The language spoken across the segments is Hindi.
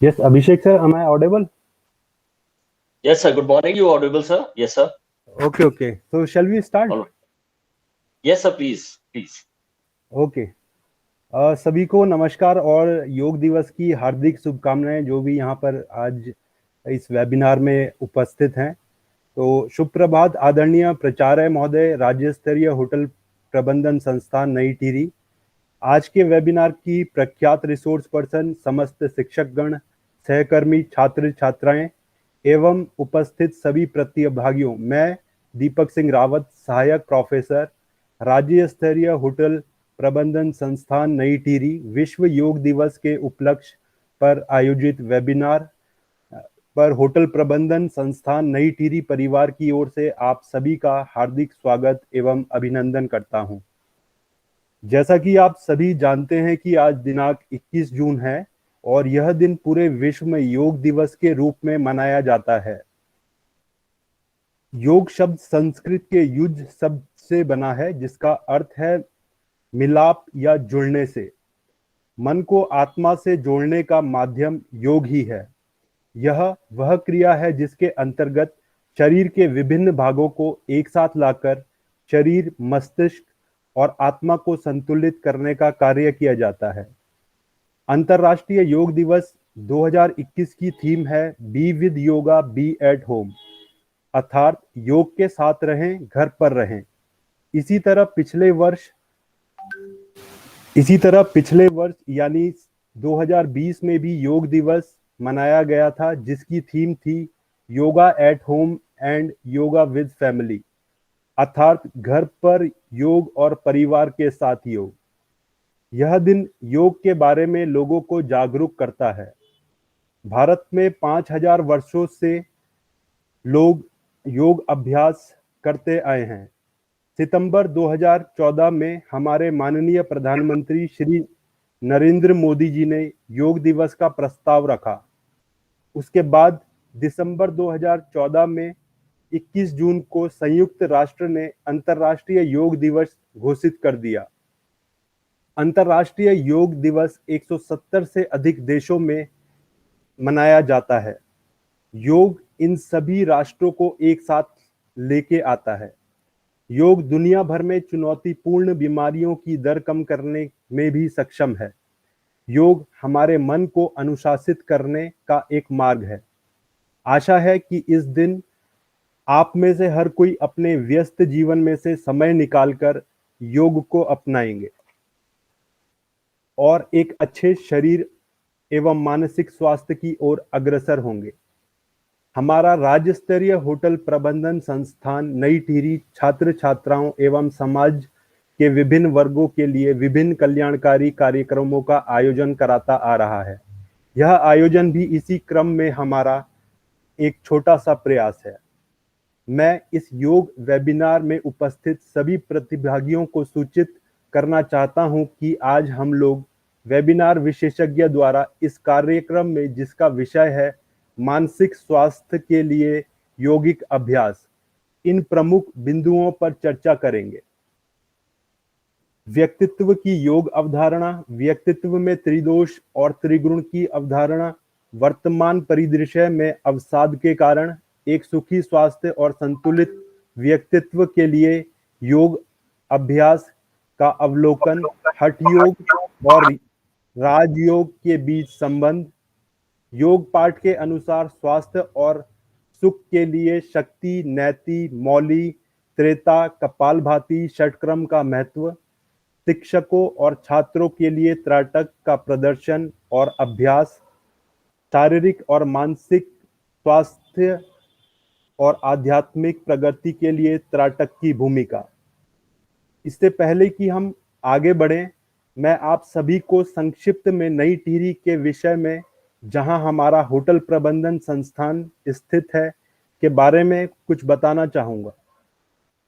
Yes, Abhishek sir, am I audible? Yes, sir. Good morning. You audible, sir? Yes, sir. Okay. So shall we start? All right. Yes, sir. Please. Okay सभी को नमस्कार और योग दिवस की हार्दिक शुभकामनाएं जो भी यहाँ पर आज इस वेबिनार में उपस्थित हैं। तो शुभ प्रभात आदरणीय प्राचार्य महोदय, राज्य स्तरीय होटल प्रबंधन संस्थान नई टिहरी। आज के वेबिनार की प्रख्यात रिसोर्स पर्सन, समस्त शिक्षकगण, सहकर्मी, छात्र छात्राएं एवं उपस्थित सभी प्रतिभागियों, मैं दीपक सिंह रावत, सहायक प्रोफेसर, राज्य स्तरीय होटल प्रबंधन संस्थान नई टिहरी, विश्व योग दिवस के उपलक्ष्य पर आयोजित वेबिनार पर होटल प्रबंधन संस्थान नई टिहरी परिवार की ओर से आप सभी का हार्दिक स्वागत एवं अभिनंदन करता हूं। जैसा कि आप सभी जानते हैं कि आज दिनांक 21 जून है और यह दिन पूरे विश्व में योग दिवस के रूप में मनाया जाता है। योग शब्द संस्कृत के युज शब्द से बना है, जिसका अर्थ है मिलाप या जुड़ने से। मन को आत्मा से जोड़ने का माध्यम योग ही है। यह वह क्रिया है जिसके अंतर्गत शरीर के विभिन्न भागों को एक साथ लाकर शरीर, मस्तिष्क और आत्मा को संतुलित करने का कार्य किया जाता है। अंतर्राष्ट्रीय योग दिवस 2021 की थीम है be with yoga, be at home, अर्थात योग के साथ रहें, घर पर रहें। इसी तरह पिछले वर्ष यानी 2020 में भी योग दिवस मनाया गया था, जिसकी थीम थी yoga at home and yoga with family, अर्थात घर पर योग और परिवार के साथ योग। यह दिन योग के बारे में लोगों को जागरूक करता है। भारत में 5000 वर्षों से लोग योग अभ्यास करते आए हैं। सितंबर 2014 में हमारे माननीय प्रधानमंत्री श्री नरेंद्र मोदी जी ने योग दिवस का प्रस्ताव रखा। उसके बाद दिसंबर 2014 में 21 जून को संयुक्त राष्ट्र ने अंतर्राष्ट्रीय योग दिवस घोषित कर दिया। अंतर्राष्ट्रीय योग दिवस 170 से अधिक देशों में मनाया जाता है। योग इन सभी राष्ट्रों को एक साथ लेके आता है। योग दुनिया भर में चुनौतीपूर्ण बीमारियों की दर कम करने में भी सक्षम है। योग हमारे मन को अनुशासित करने का एक मार्ग है। आशा है कि इस दिन आप में से हर कोई अपने व्यस्त जीवन में से समय निकालकर योग को अपनाएंगे और एक अच्छे शरीर एवं मानसिक स्वास्थ्य की ओर अग्रसर होंगे। हमारा राज्य स्तरीय होटल प्रबंधन संस्थान नई टिहरी छात्र छात्राओं एवं समाज के विभिन्न वर्गों के लिए विभिन्न कल्याणकारी कार्यक्रमों का आयोजन कराता आ रहा है। यह आयोजन भी इसी क्रम में हमारा एक छोटा सा प्रयास है। मैं इस योग वेबिनार में उपस्थित सभी प्रतिभागियों को सूचित करना चाहता हूं कि आज हम लोग वेबिनार विशेषज्ञ द्वारा इस कार्यक्रम में, जिसका विषय है मानसिक स्वास्थ्य के लिए योगिक अभ्यास, इन प्रमुख बिंदुओं पर चर्चा करेंगे। व्यक्तित्व की योग अवधारणा, व्यक्तित्व में त्रिदोष और त्रिगुण की अवधारणा, वर्तमान परिदृश्य में अवसाद के कारण एक सुखी, स्वास्थ्य और संतुलित व्यक्तित्व के लिए योग अभ्यास का अवलोकन, हठ योग और राजयोग के बीच संबंध, योग पाठ के अनुसार स्वास्थ्य और सुख के लिए शक्ति, नैति, मौली, त्रेता, कपालभाति, षटक्रम का महत्व, शिक्षकों और छात्रों के लिए त्राटक का प्रदर्शन और अभ्यास, शारीरिक और मानसिक स्वास्थ्य और आध्यात्मिक प्रगति के लिए त्राटक की भूमिका। इससे पहले कि हम आगे बढ़ें, मैं आप सभी को संक्षिप्त में नई टिहरी के विषय में, जहां हमारा होटल प्रबंधन संस्थान स्थित है, के बारे में कुछ बताना चाहूंगा।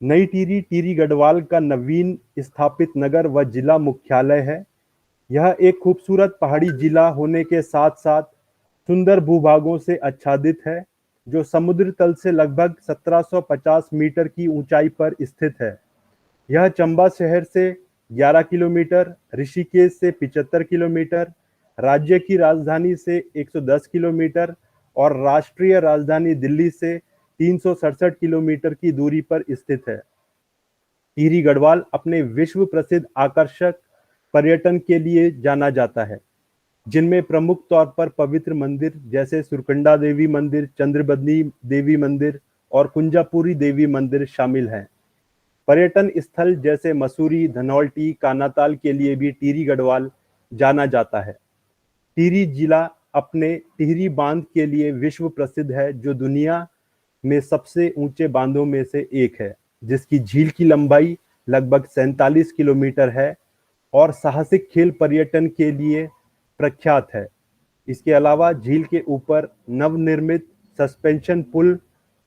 नई टिहरी टिहरी गढ़वाल का नवीन स्थापित नगर व जिला मुख्यालय है। यह एक खूबसूरत पहाड़ी जिला होने के साथ साथ सुंदर भूभागों से आच्छादित है, जो समुद्र तल से लगभग 1750 मीटर की ऊंचाई पर स्थित है। यह चंबा शहर से 11 किलोमीटर, ऋषिकेश से 75 किलोमीटर, राज्य की राजधानी से 110 किलोमीटर और राष्ट्रीय राजधानी दिल्ली से 367 किलोमीटर की दूरी पर स्थित है। टिहरी गढ़वाल अपने विश्व प्रसिद्ध आकर्षक पर्यटन के लिए जाना जाता है, जिनमें प्रमुख तौर पर पवित्र मंदिर जैसे सुरकंडा देवी मंदिर, चंद्रबदनी देवी मंदिर और कुंजापुरी देवी मंदिर शामिल हैं। पर्यटन स्थल जैसे मसूरी, धनौल्टी, कानाताल के लिए भी टिहरी गढ़वाल जाना जाता है। टिहरी जिला अपने टिहरी बांध के लिए विश्व प्रसिद्ध है, जो दुनिया में सबसे ऊंचे बांधों में से एक है, जिसकी झील की लंबाई लगभग 47 किलोमीटर है और साहसिक खेल पर्यटन के लिए प्रख्यात है। इसके अलावा झील के ऊपर नवनिर्मित सस्पेंशन पुल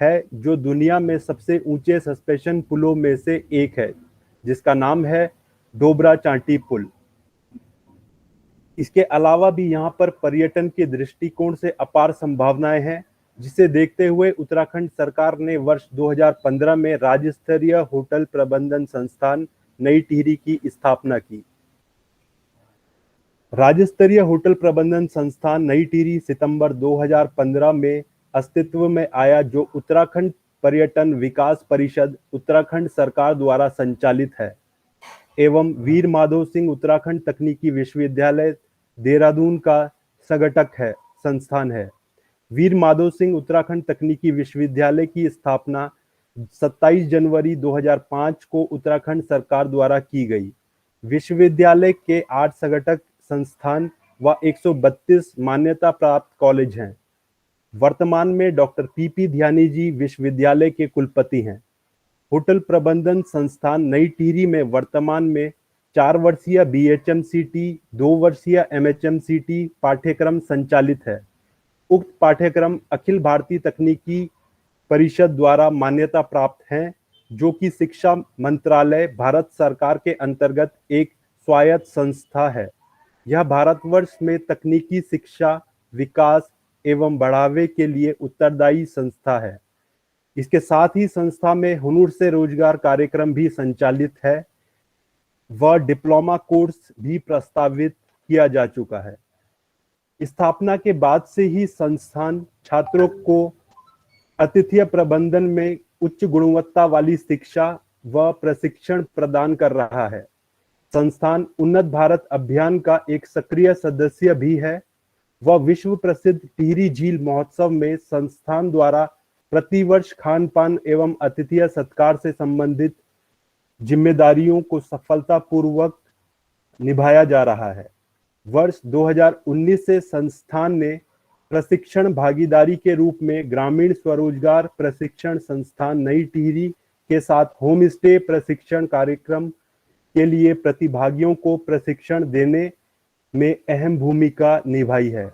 है, जो दुनिया में सबसे ऊंचे सस्पेंशन पुलों में से एक है, जिसका नाम है डोबरा चांटी पुल। इसके अलावा भी यहाँ पर पर्यटन के दृष्टिकोण से अपार संभावनाएं हैं, जिसे देखते हुए उत्तराखंड सरकार ने वर्ष 2015 में राज्य स्तरीय होटल प्रबंधन संस्थान नई टिहरी की स्थापना की। राज्य स्तरीय होटल प्रबंधन संस्थान नई टिहरी सितंबर 2015 में अस्तित्व में आया, जो उत्तराखंड पर्यटन विकास परिषद उत्तराखंड सरकार द्वारा संचालित है एवं वीर माधव सिंह उत्तराखंड तकनीकी विश्वविद्यालय देहरादून का संस्थान है। वीर माधव सिंह उत्तराखंड तकनीकी विश्वविद्यालय की स्थापना 27 जनवरी 2005 को उत्तराखंड सरकार द्वारा की गई। विश्वविद्यालय के 8 संघटक संस्थान व 132 मान्यता प्राप्त कॉलेज हैं। वर्तमान में डॉक्टर पीपी ध्यानी जी विश्वविद्यालय के कुलपति हैं। होटल प्रबंधन संस्थान नई टिहरी में वर्तमान में 4 वर्षीय BHMCT, 2 वर्षीय MHMCT पाठ्यक्रम संचालित है। उक्त पाठ्यक्रम अखिल भारतीय तकनीकी परिषद द्वारा मान्यता प्राप्त हैं, जो कि शिक्षा मंत्रालय भारत सरकार के अंतर्गत एक स्वायत्त संस्था है। यह भारतवर्ष में तकनीकी शिक्षा, विकास एवं बढ़ावे के लिए उत्तरदायी संस्था है। इसके साथ ही संस्था में हुनर से रोजगार कार्यक्रम भी संचालित है व डिप्लोमा कोर्स भी प्रस्तावित किया जा चुका है। स्थापना के बाद से ही संस्थान छात्रों को आतिथ्य प्रबंधन में उच्च गुणवत्ता वाली शिक्षा व प्रशिक्षण प्रदान कर रहा है। संस्थान उन्नत भारत अभियान का एक सक्रिय सदस्य भी है। वह विश्व प्रसिद्ध टिहरी झील महोत्सव में संस्थान द्वारा प्रतिवर्ष खान पान एवं अतिथि सत्कार से संबंधित जिम्मेदारियों को सफलतापूर्वक निभाया जा रहा है। वर्ष 2019 से संस्थान ने प्रशिक्षण भागीदारी के रूप में ग्रामीण स्वरोजगार प्रशिक्षण संस्थान नई टिहरी के साथ होम स्टे प्रशिक्षण कार्यक्रम के लिए प्रतिभागियों को प्रशिक्षण देने में अहम भूमिका निभाई है।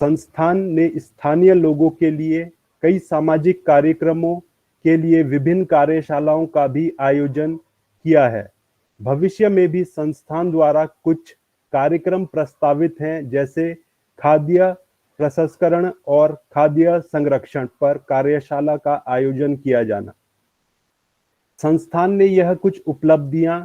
संस्थान ने स्थानीय लोगों के लिए कई सामाजिक कार्यक्रमों के लिए विभिन्न कार्यशालाओं का भी आयोजन किया है। भविष्य में भी संस्थान द्वारा कुछ कार्यक्रम प्रस्तावित हैं, जैसे खाद्य प्रसंस्करण और खाद्य संरक्षण पर कार्यशाला का आयोजन किया जाना। संस्थान ने यह कुछ उपलब्धियां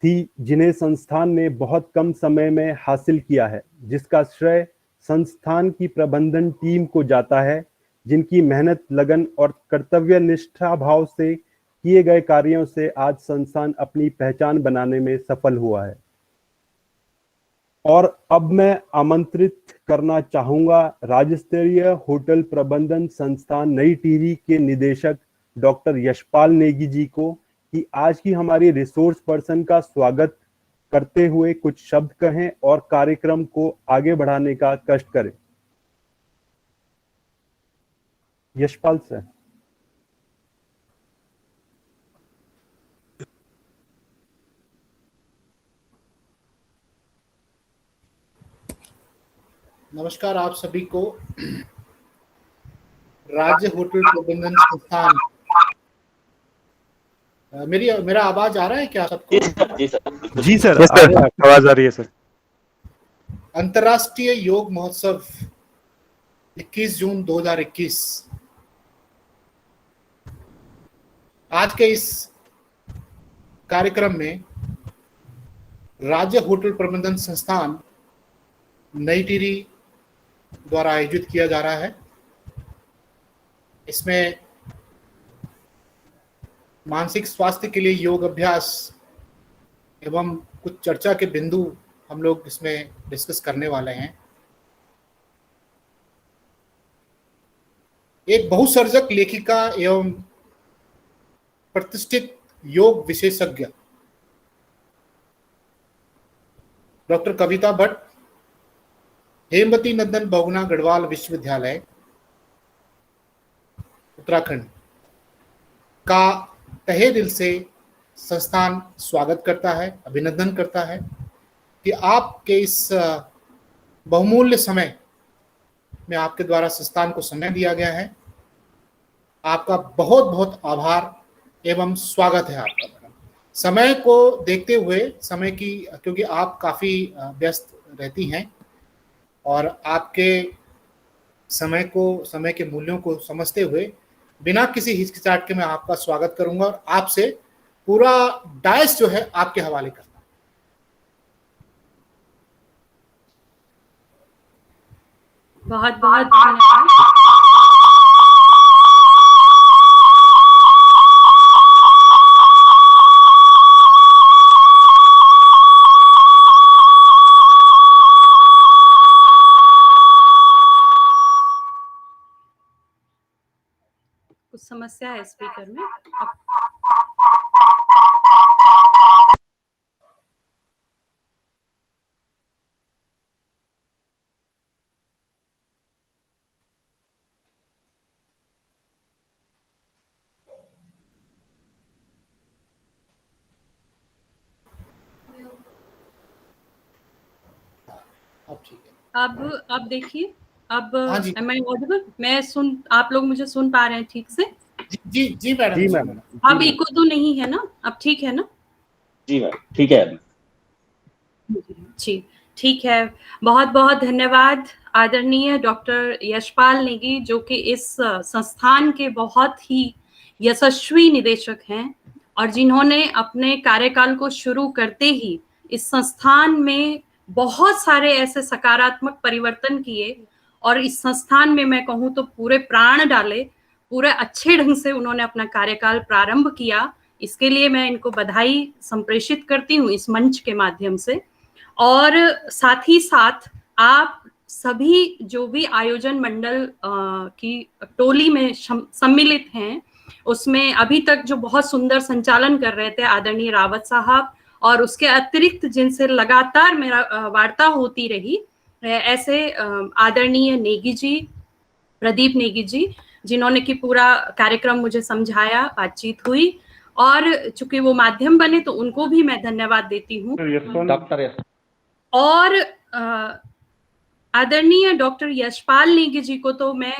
थी जिन्हें संस्थान ने बहुत कम समय में हासिल किया है, जिसका श्रेय संस्थान की प्रबंधन टीम को जाता है, जिनकी मेहनत, लगन और कर्तव्य निष्ठा भाव से किए गए कार्यों से आज संस्थान अपनी पहचान बनाने में सफल हुआ है। और अब मैं आमंत्रित करना चाहूंगा राज्य स्तरीय होटल प्रबंधन संस्थान नई टिहरी के निदेशक डॉक्टर यशपाल नेगी जी को कि आज की हमारी रिसोर्स पर्सन का स्वागत करते हुए कुछ शब्द कहें और कार्यक्रम को आगे बढ़ाने का कष्ट करें। यशपाल सर। नमस्कार आप सभी को। राज्य होटल प्रबंधन संस्थान, मेरा आवाज आ रहा है क्या सबको? जी सर आवाज आ रही है सर। अंतर्राष्ट्रीय योग महोत्सव 21 जून 2021 आज के इस कार्यक्रम में राज्य होटल प्रबंधन संस्थान नई टिहरी द्वारा आयोजित किया जा रहा है। इसमें मानसिक स्वास्थ्य के लिए योग अभ्यास एवं कुछ चर्चा के बिंदु हम लोग इसमें डिस्कस करने वाले हैं। एक बहुसर्जक लेखिका एवं प्रतिष्ठित योग विशेषज्ञ डॉक्टर कविता भट्ट, हेमवती नंदन बहुगुणा गढ़वाल विश्वविद्यालय उत्तराखंड का तहे दिल से संस्थान स्वागत करता है, अभिनंदन करता है कि आपके इस बहुमूल्य समय में आपके द्वारा संस्थान को समय दिया गया है। आपका बहुत बहुत आभार एवं स्वागत है आपका। समय को देखते हुए, समय की, क्योंकि आप काफ़ी व्यस्त रहती हैं और आपके समय के मूल्यों को समझते हुए बिना किसी हिचकिचाहट के मैं आपका स्वागत करूंगा और आपसे पूरा डायस जो है आपके हवाले करता हूं। बहुत बहुत धन्यवाद। कुछ समस्या है स्पीकर में। अब ठीक है। अब देखिए, अब हाँ जी। am I audible? आप लोग मुझे सुन पा रहे हैं ठीक से? जी जी मैडम। जी मैडम। अब इको तो नहीं है ना? अब ठीक है ना? जी मैम, ठीक है अभी। जी ठीक है। बहुत बहुत धन्यवाद आदरणीय डॉक्टर यशपाल नेगी, जो कि इस संस्थान के बहुत ही यशस्वी निदेशक हैं और जिन्होंने अपने कार्यकाल को शुरू करते ही इस संस्थान में बहुत सारे ऐसे सकारात्मक परिवर्तन किए और इस संस्थान में मैं कहूँ तो पूरे प्राण डाले, पूरे अच्छे ढंग से उन्होंने अपना कार्यकाल प्रारंभ किया। इसके लिए मैं इनको बधाई संप्रेषित करती हूँ इस मंच के माध्यम से। और साथ ही साथ आप सभी जो भी आयोजन मंडल की टोली में सम्मिलित हैं, उसमें अभी तक जो बहुत सुंदर संचालन कर रहे थे आदरणीय रावत साहब, और उसके अतिरिक्त जिनसे लगातार मेरा वार्ता होती रही, ऐसे आदरणीय नेगी जी, प्रदीप नेगी जी, जिन्होंने कि पूरा कार्यक्रम मुझे समझाया, बातचीत हुई, और चूंकि वो माध्यम बने तो उनको भी मैं धन्यवाद देती हूँ। और आदरणीय डॉक्टर यशपाल नेगी जी को तो मैं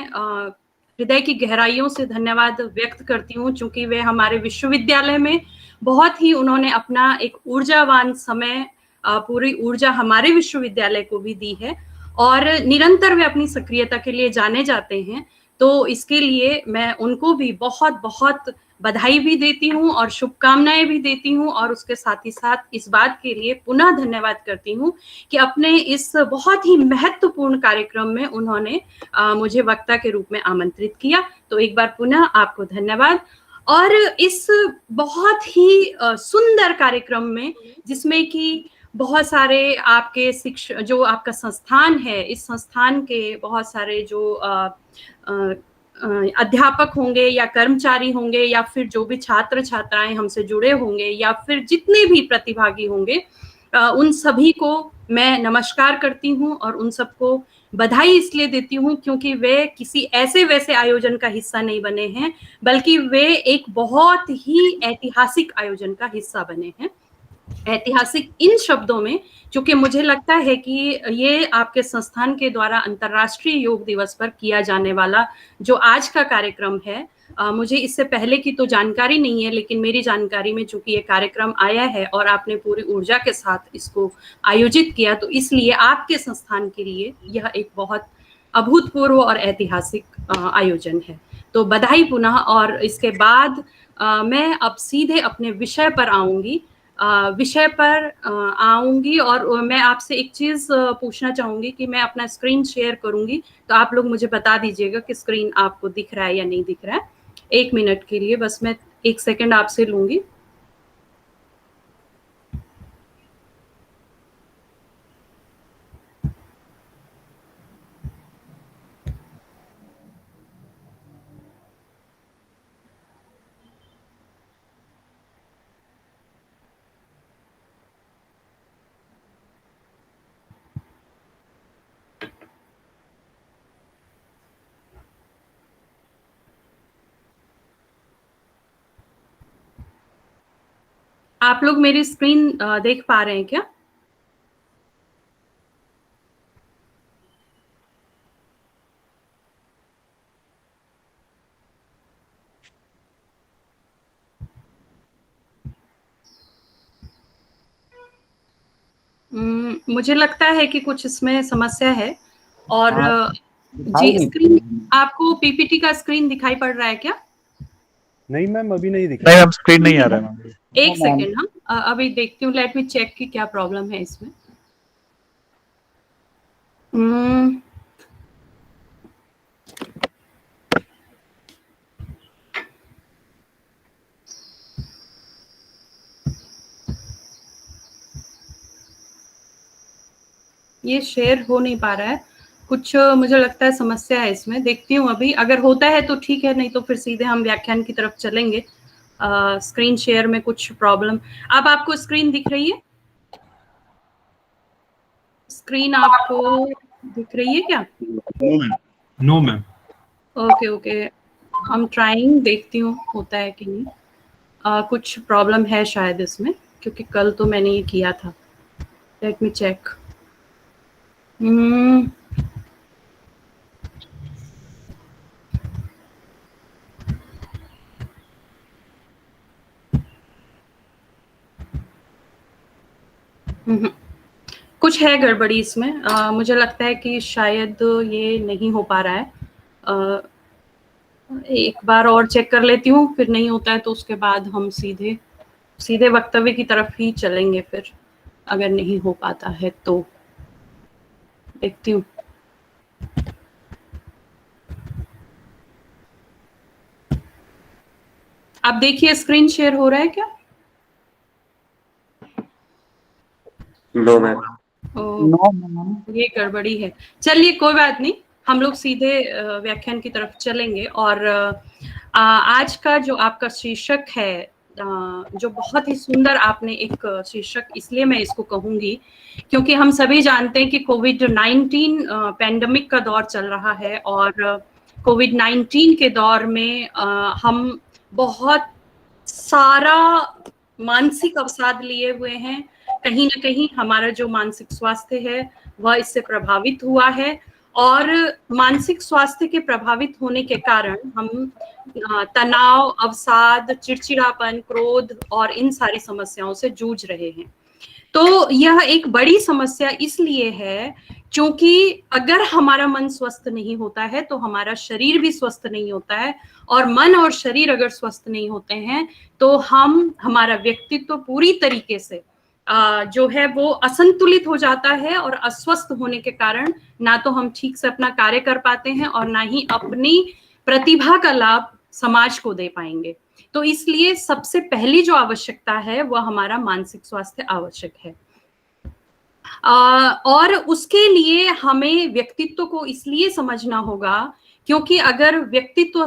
हृदय की गहराइयों से धन्यवाद व्यक्त करती हूँ, चूंकि वे हमारे विश्वविद्यालय में बहुत ही उन्होंने अपना एक ऊर्जावान समय, पूरी ऊर्जा हमारे विश्वविद्यालय को भी दी है और निरंतर वे अपनी सक्रियता के लिए जाने जाते हैं। तो इसके लिए मैं उनको भी बहुत बहुत बधाई भी देती हूँ और शुभकामनाएं भी देती हूँ, और उसके साथ ही साथ इस बात के लिए पुनः धन्यवाद करती हूँ कि अपने इस बहुत ही महत्वपूर्ण कार्यक्रम में उन्होंने मुझे वक्ता के रूप में आमंत्रित किया। तो एक बार पुनः आपको धन्यवाद। और इस बहुत ही सुंदर कार्यक्रम में, जिसमें कि बहुत सारे आपके शिक्षक, जो आपका संस्थान है, इस संस्थान के बहुत सारे जो अध्यापक होंगे या कर्मचारी होंगे या फिर जो भी छात्र छात्राएं हमसे जुड़े होंगे या फिर जितने भी प्रतिभागी होंगे, उन सभी को मैं नमस्कार करती हूँ और उन सबको बधाई इसलिए देती हूँ क्योंकि वे किसी ऐसे वैसे आयोजन का हिस्सा नहीं बने हैं, बल्कि वे एक बहुत ही ऐतिहासिक आयोजन का हिस्सा बने हैं। ऐतिहासिक इन शब्दों में, क्योंकि मुझे लगता है कि ये आपके संस्थान के द्वारा अंतर्राष्ट्रीय योग दिवस पर किया जाने वाला जो आज का कार्यक्रम है, मुझे इससे पहले की तो जानकारी नहीं है, लेकिन मेरी जानकारी में चूंकि ये कार्यक्रम आया है और आपने पूरी ऊर्जा के साथ इसको आयोजित किया, तो इसलिए आपके संस्थान के लिए यह एक बहुत अभूतपूर्व और ऐतिहासिक आयोजन है। तो बधाई पुनः। और इसके बाद मैं अब सीधे अपने विषय पर आऊंगी और मैं आपसे एक चीज पूछना चाहूंगी कि मैं अपना स्क्रीन शेयर करूंगी, तो आप लोग मुझे बता दीजिएगा कि स्क्रीन आपको दिख रहा है या नहीं दिख रहा है। 1 मिनट के लिए बस मैं 1 सेकंड आपसे लूंगी। आप लोग मेरी स्क्रीन देख पा रहे हैं क्या? मुझे लगता है कि कुछ इसमें समस्या है। और जी, स्क्रीन आपको पीपीटी का स्क्रीन दिखाई पड़ रहा है क्या? नहीं मैम, अभी नहीं दिख नहीं मैम, स्क्रीन नहीं आ रहा है मैम। 1 सेकेंड। हाँ, अभी देखती हूँ, लेट मी चेक कि क्या प्रॉब्लम है इसमें। ये शेयर हो नहीं पा रहा है, कुछ मुझे लगता है समस्या है इसमें। देखती हूँ अभी, अगर होता है तो ठीक है, नहीं तो फिर सीधे हम व्याख्यान की तरफ चलेंगे। स्क्रीन शेयर में कुछ प्रॉब्लम। अब आपको स्क्रीन दिख रही है? स्क्रीन आपको दिख रही है क्या? No ma'am. Okay, I am trying, देखती हूँ होता है कि नहीं। कुछ प्रॉब्लम है शायद इसमें, क्योंकि कल तो मैंने ये किया था। Let me check. कुछ है गड़बड़ी इसमें। मुझे लगता है कि शायद ये नहीं हो पा रहा है। एक बार और चेक कर लेती हूँ, फिर नहीं होता है तो उसके बाद हम सीधे वक्तव्य की तरफ ही चलेंगे फिर, अगर नहीं हो पाता है तो। देखती हूँ। आप देखिए, स्क्रीन शेयर हो रहा है क्या? No ma'am. ये गड़बड़ी है। चलिए कोई बात नहीं, हम लोग सीधे व्याख्यान की तरफ चलेंगे। और आज का जो आपका शीर्षक है, जो बहुत ही सुंदर आपने एक शीर्षक, इसलिए मैं इसको कहूंगी क्योंकि हम सभी जानते हैं कि कोविड-19 पैंडेमिक का दौर चल रहा है, और कोविड-19 के दौर में हम बहुत सारा मानसिक अवसाद लिए हुए हैं। कहीं ना कहीं हमारा जो मानसिक स्वास्थ्य है वह इससे प्रभावित हुआ है, और मानसिक स्वास्थ्य के प्रभावित होने के कारण हम तनाव, अवसाद, चिड़चिड़ापन, क्रोध और इन सारी समस्याओं से जूझ रहे हैं। तो यह एक बड़ी समस्या इसलिए है क्योंकि अगर हमारा मन स्वस्थ नहीं होता है तो हमारा शरीर भी स्वस्थ नहीं होता है, और मन और शरीर अगर स्वस्थ नहीं होते हैं तो हमारा व्यक्तित्व पूरी तरीके से जो है वो असंतुलित हो जाता है, और अस्वस्थ होने के कारण ना तो हम ठीक से अपना कार्य कर पाते हैं और ना ही अपनी प्रतिभा का लाभ समाज को दे पाएंगे। तो इसलिए सबसे पहली जो आवश्यकता है वह हमारा मानसिक स्वास्थ्य आवश्यक है। और उसके लिए हमें व्यक्तित्व को इसलिए समझना होगा क्योंकि अगर व्यक्तित्व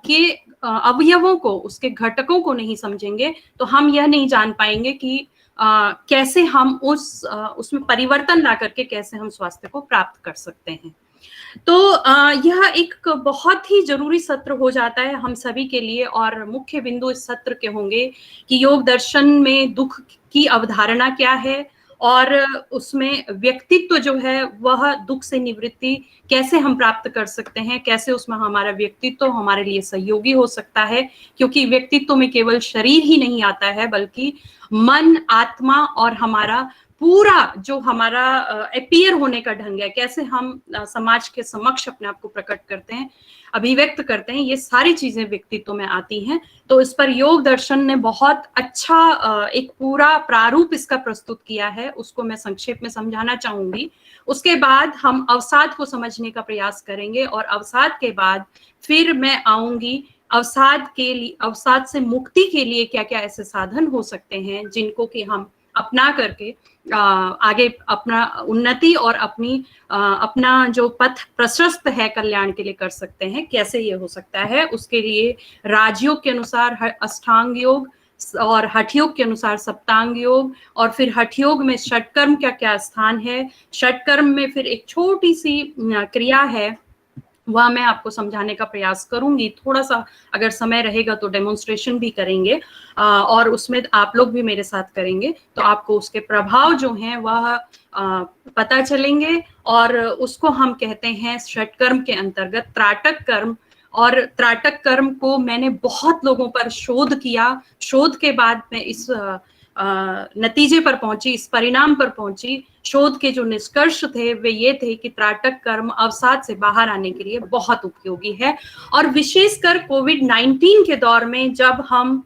के अवयवों को, उसके घटकों को नहीं समझेंगे तो हम यह नहीं जान पाएंगे कि कैसे हम उसमें परिवर्तन ला करके कैसे हम स्वास्थ्य को प्राप्त कर सकते हैं। तो यह एक बहुत ही जरूरी सत्र हो जाता है हम सभी के लिए, और मुख्य बिंदु इस सत्र के होंगे कि योग दर्शन में दुख की अवधारणा क्या है, और उसमें व्यक्तित्व जो है वह दुख से निवृत्ति कैसे हम प्राप्त कर सकते हैं, कैसे उसमें हमारा व्यक्तित्व हमारे लिए सहयोगी हो सकता है, क्योंकि व्यक्तित्व में केवल शरीर ही नहीं आता है बल्कि मन, आत्मा और हमारा पूरा जो हमारा अपीयर होने का ढंग है, कैसे हम समाज के समक्ष अपने आप को प्रकट करते हैं, अभिव्यक्त करते हैं, ये सारी चीजें व्यक्तित्व में आती हैं। तो इस पर योग दर्शन ने बहुत अच्छा एक पूरा प्रारूप इसका प्रस्तुत किया है, उसको मैं संक्षेप में समझाना चाहूंगी। उसके बाद हम अवसाद को समझने का प्रयास करेंगे, और अवसाद के बाद फिर मैं आऊंगी अवसाद से मुक्ति के लिए क्या क्या ऐसे साधन हो सकते हैं जिनको कि हम अपना करके आगे अपना उन्नति और अपना जो पथ प्रशस्त है कल्याण के लिए कर सकते हैं। कैसे ये हो सकता है, उसके लिए राजयोग के अनुसार अष्टांग योग और हठ योग के अनुसार सप्तांग योग, और फिर हठ योग में षटकर्म का क्या स्थान है, षटकर्म में फिर एक छोटी सी क्रिया है वह मैं आपको समझाने का प्रयास करूंगी। थोड़ा सा अगर समय रहेगा तो डेमोन्स्ट्रेशन भी करेंगे और उसमें आप लोग भी मेरे साथ करेंगे, तो आपको उसके प्रभाव जो हैं वह पता चलेंगे। और उसको हम कहते हैं षटकर्म के अंतर्गत त्राटक कर्म। और त्राटक कर्म को मैंने बहुत लोगों पर शोध किया, शोध के बाद मैं इस नतीजे पर पहुंची, इस परिणाम पर पहुंची। शोध के जो निष्कर्ष थे वे ये थे कि त्राटक कर्म अवसाद से बाहर आने के लिए बहुत उपयोगी है। और विशेषकर कोविड-19 के दौर में जब हम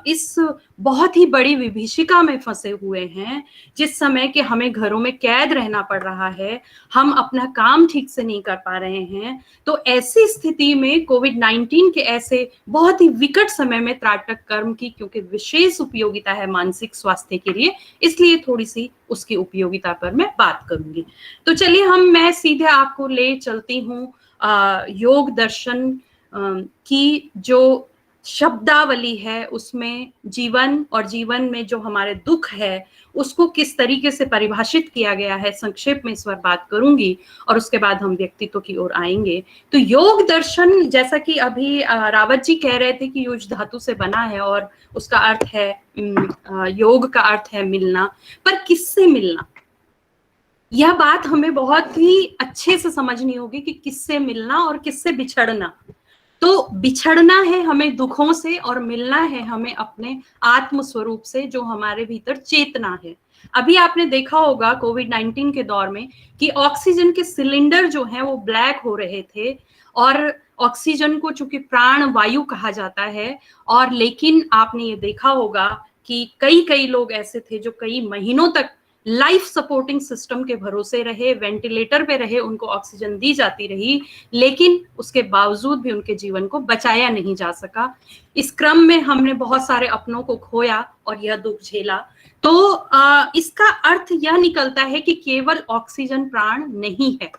इस बहुत ही बड़ी विभीषिका में फंसे हुए हैं, जिस समय के हमें घरों में कैद रहना पड़ रहा है, हम अपना काम ठीक से नहीं कर पा रहे हैं, तो ऐसी स्थिति में कोविड-19 के ऐसे बहुत ही विकट समय में त्राटक कर्म की क्योंकि विशेष उपयोगिता है मानसिक स्वास्थ्य के लिए, इसलिए थोड़ी सी उसकी उपयोगिता पर मैं बात करूंगी। तो चलिए मैं सीधे आपको ले चलती हूँ योग दर्शन की जो शब्दावली है, उसमें जीवन और जीवन में जो हमारे दुख है उसको किस तरीके से परिभाषित किया गया है, संक्षेप में इस बार बात करूंगी, और उसके बाद हम व्यक्तित्व की ओर आएंगे। तो योग दर्शन, जैसा कि अभी रावत जी कह रहे थे कि युज धातु से बना है और उसका अर्थ है योग का अर्थ है मिलना, पर किससे मिलना, यह बात हमें बहुत ही अच्छे से समझनी होगी कि किससे मिलना और किससे बिछड़ना। तो बिछड़ना है हमें दुखों से और मिलना है हमें अपने आत्म स्वरूप से जो हमारे भीतर चेतना है। अभी आपने देखा होगा कोविड-19 के दौर में कि ऑक्सीजन के सिलेंडर जो हैं वो ब्लैक हो रहे थे, और ऑक्सीजन को चूंकि प्राण वायु कहा जाता है, और लेकिन आपने ये देखा होगा कि कई लोग ऐसे थे जो कई महीनों तक लाइफ सपोर्टिंग सिस्टम के भरोसे रहे, वेंटिलेटर पे रहे, उनको ऑक्सीजन दी जाती रही, लेकिन उसके बावजूद भी उनके जीवन को बचाया नहीं जा सका। इस क्रम में हमने बहुत सारे अपनों को खोया और यह दुख झेला। तो इसका अर्थ यह निकलता है कि केवल ऑक्सीजन प्राण नहीं है,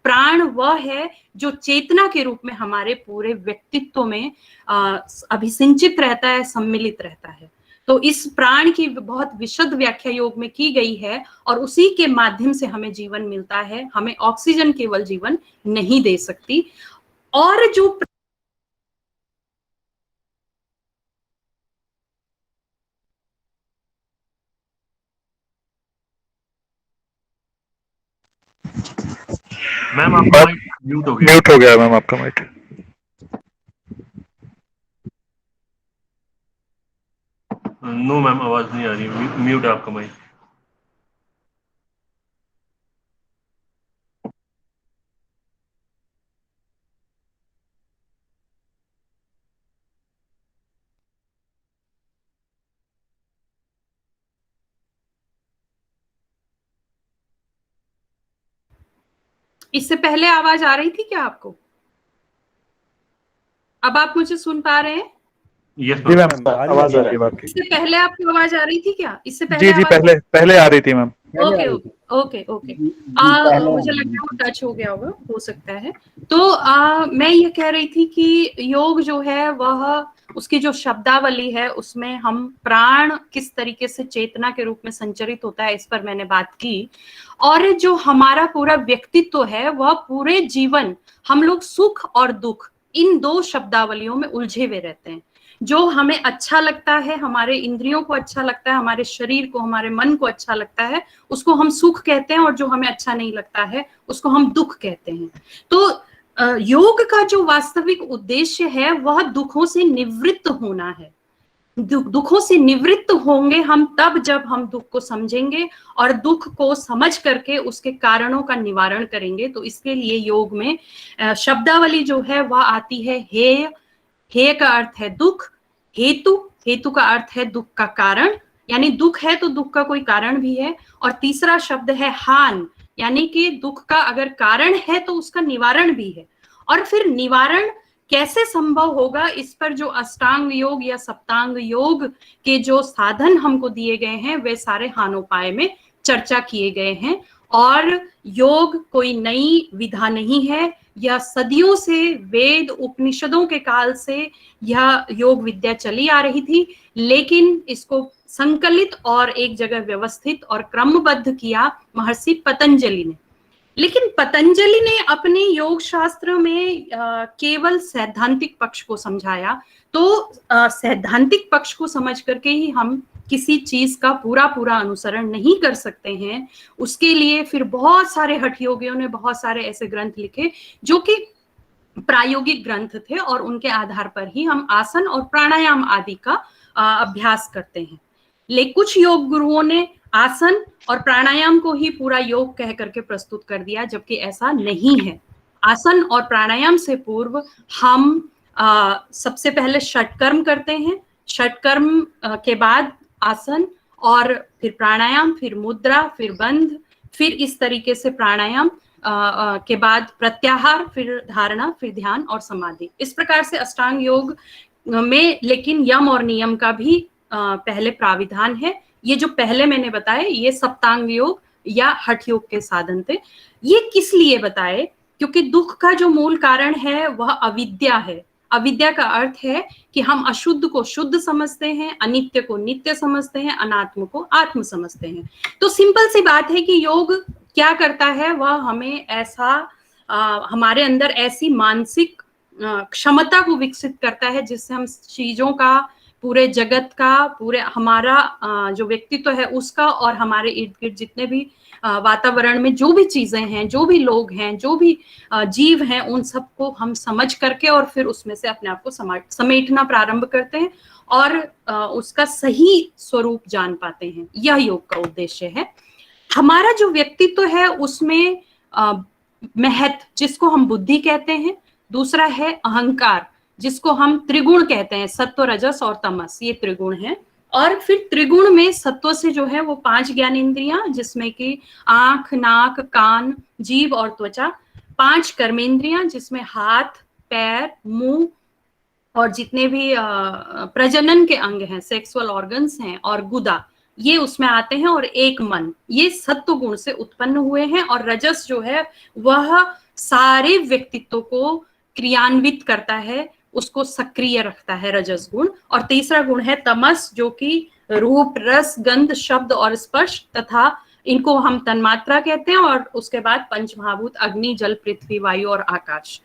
प्राण वह है जो चेतना के रूप में हमारे पूरे व्यक्तित्व में अभिसिंचित रहता है, सम्मिलित रहता है। तो इस प्राण की बहुत विशद व्याख्या योग में की गई है, और उसी के माध्यम से हमें जीवन मिलता है। हमें ऑक्सीजन केवल जीवन नहीं दे सकती। और जो मैम आपका माइक म्यूट हो गया मैम, आपका माइक। नो मैम, आवाज नहीं आ रही, म्यूट है आपका माइक। इससे पहले आवाज आ रही थी क्या आपको? अब आप मुझे सुन पा रहे हैं? यस जी मैम, मैम, आ रही आवाज है। आ रही है आपकी। इससे पहले आपको आवाज आ रही थी क्या? इससे जी पहले जी, आवाज? पहले आ रही थी मैम। पहले आ ओके रही थी। Okay okay. जी, पहले मुझे आ रही लगता है थी। वो टच हो गया होगा, हो सकता है। तो मैं ये कह रही थी कि योग जो है वह, उसकी जो शब्दावली है उसमें हम प्राण किस तरीके से चेतना के रूप में संचरित होता है, इस पर मैंने बात की। और जो हमारा पूरा व्यक्तित्व है वह पूरे जीवन हम लोग सुख और दुख इन दो शब्दावलियों में उलझे हुए रहते हैं। जो हमें अच्छा लगता है, हमारे इंद्रियों को अच्छा लगता है, हमारे शरीर को, हमारे मन को अच्छा लगता है, उसको हम सुख कहते हैं, और जो हमें अच्छा नहीं लगता है उसको हम दुख कहते हैं। तो योग का जो वास्तविक उद्देश्य है वह दुखों से निवृत्त होना है। दुखों से निवृत्त होंगे हम तब जब हम दुख को समझेंगे और दुख को समझ करके उसके कारणों का निवारण करेंगे। तो इसके लिए योग में शब्दावली जो है वह आती है हेय। हेय का अर्थ है दुख, हेतु, हेतु का अर्थ है दुख का कारण, यानी दुख है तो दुख का कोई कारण भी है। और तीसरा शब्द है हान, यानी कि दुख का अगर कारण है तो उसका निवारण भी है। और फिर निवारण कैसे संभव होगा, इस पर जो अष्टांग योग या सप्तांग योग के जो साधन हमको दिए गए हैं वे सारे हानोपाय में चर्चा किए गए हैं। और योग कोई नई विधा नहीं है, यह सदियों से वेद उपनिषदों के काल से यह योग विद्या चली आ रही थी, लेकिन इसको संकलित और एक जगह व्यवस्थित और क्रमबद्ध किया महर्षि पतंजलि ने। लेकिन पतंजलि ने अपने योग शास्त्र में केवल सैद्धांतिक पक्ष को समझाया। तो सैद्धांतिक पक्ष को समझ करके ही हम किसी चीज का पूरा पूरा अनुसरण नहीं कर सकते हैं। उसके लिए फिर बहुत सारे हठ योगियों ने बहुत सारे ऐसे ग्रंथ लिखे जो कि प्रायोगिक ग्रंथ थे, और उनके आधार पर ही हम आसन और प्राणायाम आदि का अभ्यास करते हैं। लेकिन कुछ योग गुरुओं ने आसन और प्राणायाम को ही पूरा योग कह करके प्रस्तुत कर दिया, जबकि ऐसा नहीं है। आसन और प्राणायाम से पूर्व हम सबसे पहले षटकर्म करते हैं, षटकर्म के बाद आसन, और फिर प्राणायाम, फिर मुद्रा, फिर बंध, फिर इस तरीके से प्राणायाम के बाद प्रत्याहार, फिर धारणा, फिर ध्यान और समाधि। इस प्रकार से अष्टांग योग में लेकिन यम और नियम का भी पहले प्राविधान है। ये जो पहले मैंने बताए ये सप्तांग योग या हठ योग के साधन थे। ये किस लिए बताए? क्योंकि दुख का जो मूल कारण है वह अविद्या है। अविद्या का अर्थ है कि हम अशुद्ध को शुद्ध समझते हैं, अनित्य को नित्य समझते हैं, अनात्म को आत्म समझते हैं। तो सिंपल सी बात है कि योग क्या करता है, वह हमें ऐसा हमारे अंदर ऐसी मानसिक क्षमता को विकसित करता है जिससे हम चीजों का, पूरे जगत का, पूरे हमारा जो व्यक्तित्व है उसका, और हमारे इर्द गिर्द जितने भी वातावरण में जो भी चीजें हैं, जो भी लोग हैं, जो भी जीव हैं, उन सबको हम समझ करके और फिर उसमें से अपने आप को समेटना प्रारंभ करते हैं और उसका सही स्वरूप जान पाते हैं। यह योग का उद्देश्य है। हमारा जो व्यक्तित्व है उसमें महत्व, जिसको हम बुद्धि कहते हैं, दूसरा है अहंकार, जिसको हम त्रिगुण कहते हैं, सत्व, रजस और तमस, ये त्रिगुण हैं। और फिर त्रिगुण में सत्व से जो है वो 5 ज्ञान इंद्रियां, जिसमें कि आंख, नाक, कान, जीभ और त्वचा, 5 कर्मेंद्रियां जिसमें हाथ, पैर, मुंह और जितने भी प्रजनन के अंग हैं, सेक्सुअल ऑर्गन्स हैं, और गुदा, ये उसमें आते हैं, और एक मन, ये सत्व गुण से उत्पन्न हुए हैं। और रजस जो है वह सारे व्यक्तित्व को क्रियान्वित करता है, उसको सक्रिय रखता है, रजस गुण। और तीसरा गुण है तमस, जो कि रूप, रस, गंध, शब्द और स्पर्श तथा इनको हम तन्मात्रा कहते हैं। और उसके बाद पंचमहाभूत अग्नि, जल, पृथ्वी, वायु और आकाश।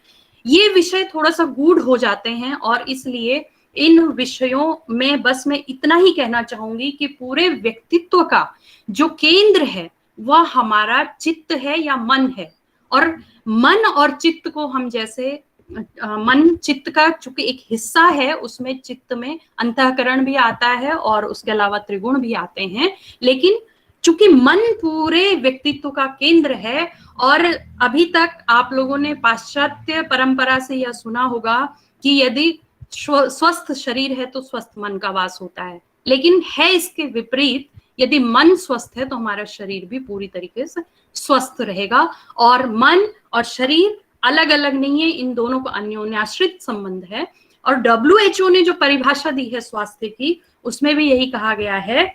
ये विषय थोड़ा सा गूढ़ हो जाते हैं, और इसलिए इन विषयों में बस मैं इतना ही कहना चाहूंगी कि पूरे व्यक्तित्व का जो केंद्र है वह हमारा चित्त है या मन है। और मन और चित्त को हम जैसे मन चित्त का चूंकि एक हिस्सा है, उसमें चित्त में अंतःकरण भी आता है और उसके अलावा त्रिगुण भी आते हैं, लेकिन चूंकि मन पूरे व्यक्तित्व का केंद्र है। और अभी तक आप लोगों ने पाश्चात्य परंपरा से यह सुना होगा कि यदि स्वस्थ शरीर है तो स्वस्थ मन का वास होता है, लेकिन है इसके विपरीत, यदि मन स्वस्थ है तो हमारा शरीर भी पूरी तरीके से स्वस्थ रहेगा। और मन और शरीर अलग अलग नहीं है, इन दोनों का अन्योन्याश्रित संबंध है। और WHO ने जो परिभाषा दी है स्वास्थ्य की, उसमें भी यही कहा गया है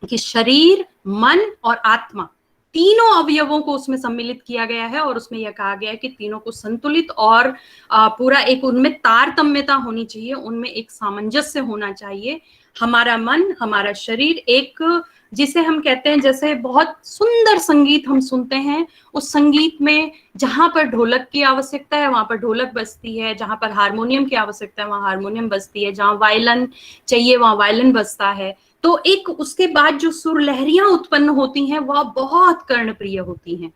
कि शरीर, मन और आत्मा, तीनों अवयवों को उसमें सम्मिलित किया गया है। और उसमें यह कहा गया है कि तीनों को संतुलित और पूरा एक उनमें तारतम्यता होनी चाहिए, उनमें एक सामंजस्य होना चाहिए। हमारा मन, हमारा शरीर एक, जिसे हम कहते हैं, जैसे बहुत सुंदर संगीत हम सुनते हैं, उस संगीत में जहां पर ढोलक की आवश्यकता है वहां पर ढोलक बजती है, जहां पर हारमोनियम की आवश्यकता है वहां हारमोनियम बजती है, जहां वायलिन चाहिए वहां वायलिन बजता है। तो एक उसके बाद जो सुर लहरियां उत्पन्न होती हैं वह बहुत कर्णप्रिय होती हैं।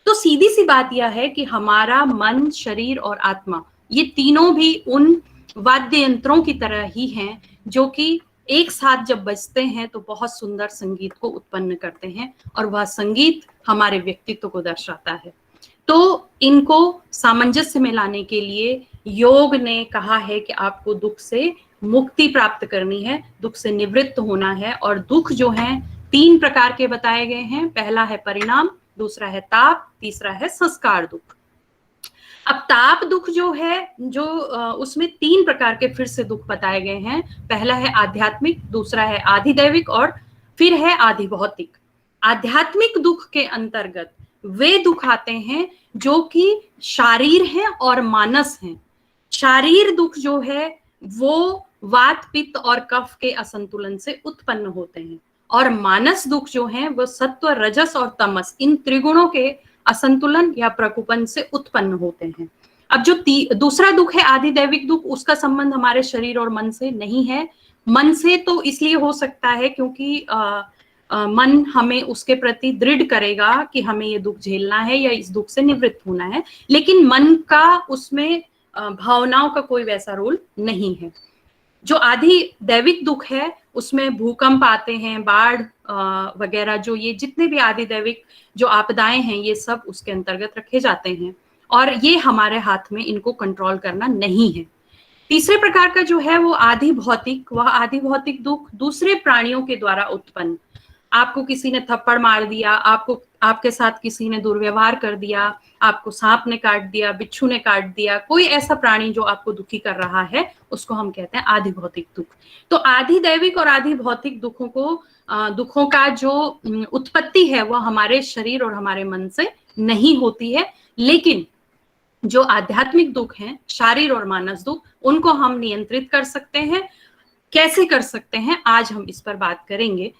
तो सीधी सी बात यह है कि हमारा मन, शरीर और आत्मा, ये तीनों भी उन वाद्य यंत्रों की तरह ही हैं जो कि एक साथ जब बजते हैं तो बहुत सुंदर संगीत को उत्पन्न करते हैं, और वह संगीत हमारे व्यक्तित्व को दर्शाता है। तो इनको सामंजस्य में लाने के लिए योग ने कहा है कि आपको दुख से मुक्ति प्राप्त करनी है, दुख से निवृत्त होना है। और दुख जो हैं 3 प्रकार के बताए गए हैं। पहला है परिणाम, दूसरा है ताप, तीसरा है संस्कार दुख। अब ताप दुख जो है, जो उसमें 3 प्रकार के फिर से दुख बताए गए हैं। पहला है आध्यात्मिक, दूसरा है आधिदैविक और फिर है आधि भौतिक। आध्यात्मिक दुख के अंतर्गत वे दुख आते हैं जो कि शारीर हैं और मानस हैं। शारीर दुख जो है वो वात, पित्त और कफ के असंतुलन से उत्पन्न होते हैं, और मानस दुख जो हैं वो सत्व, रजस और तमस, इन त्रिगुणों के असंतुलन या प्रकुपन से उत्पन्न होते हैं। अब जो दूसरा दुख है आधिदैविक दुख, उसका संबंध हमारे शरीर और मन से नहीं है। मन से तो इसलिए हो सकता है क्योंकि मन हमें उसके प्रति दृढ़ करेगा कि हमें ये दुख झेलना है या इस दुख से निवृत्त होना है, लेकिन मन का उसमें भावनाओं का कोई वैसा रोल नहीं है। जो आधिदैविक दुख है उसमें भूकंप आते हैं, बाढ़ वगैरह, जो ये जितने भी आधिदैविक जो आपदाएं हैं ये सब उसके अंतर्गत रखे जाते हैं, और ये हमारे हाथ में इनको कंट्रोल करना नहीं है। तीसरे प्रकार का जो है वो आधि भौतिक, वह आधि भौतिक दुख दूसरे प्राणियों के द्वारा उत्पन्न, आपको किसी ने थप्पड़ मार दिया, आपके साथ किसी ने दुर्व्यवहार कर दिया, आपको सांप ने काट दिया, बिच्छू ने काट दिया, कोई ऐसा प्राणी जो आपको दुखी कर रहा है, उसको हम कहते हैं आधि भौतिक दुख। तो आधि दैविक और आधि भौतिक दुखों का जो उत्पत्ति है वह हमारे शरीर और हमारे मन से नहीं होती है, लेकिन जो आध्यात्मिक दुख हैं, शारीर और मानस दुख, उनको हम नियंत्रित कर सकते हैं। कैसे कर सकते हैं, आज हम इस पर बात करेंगे।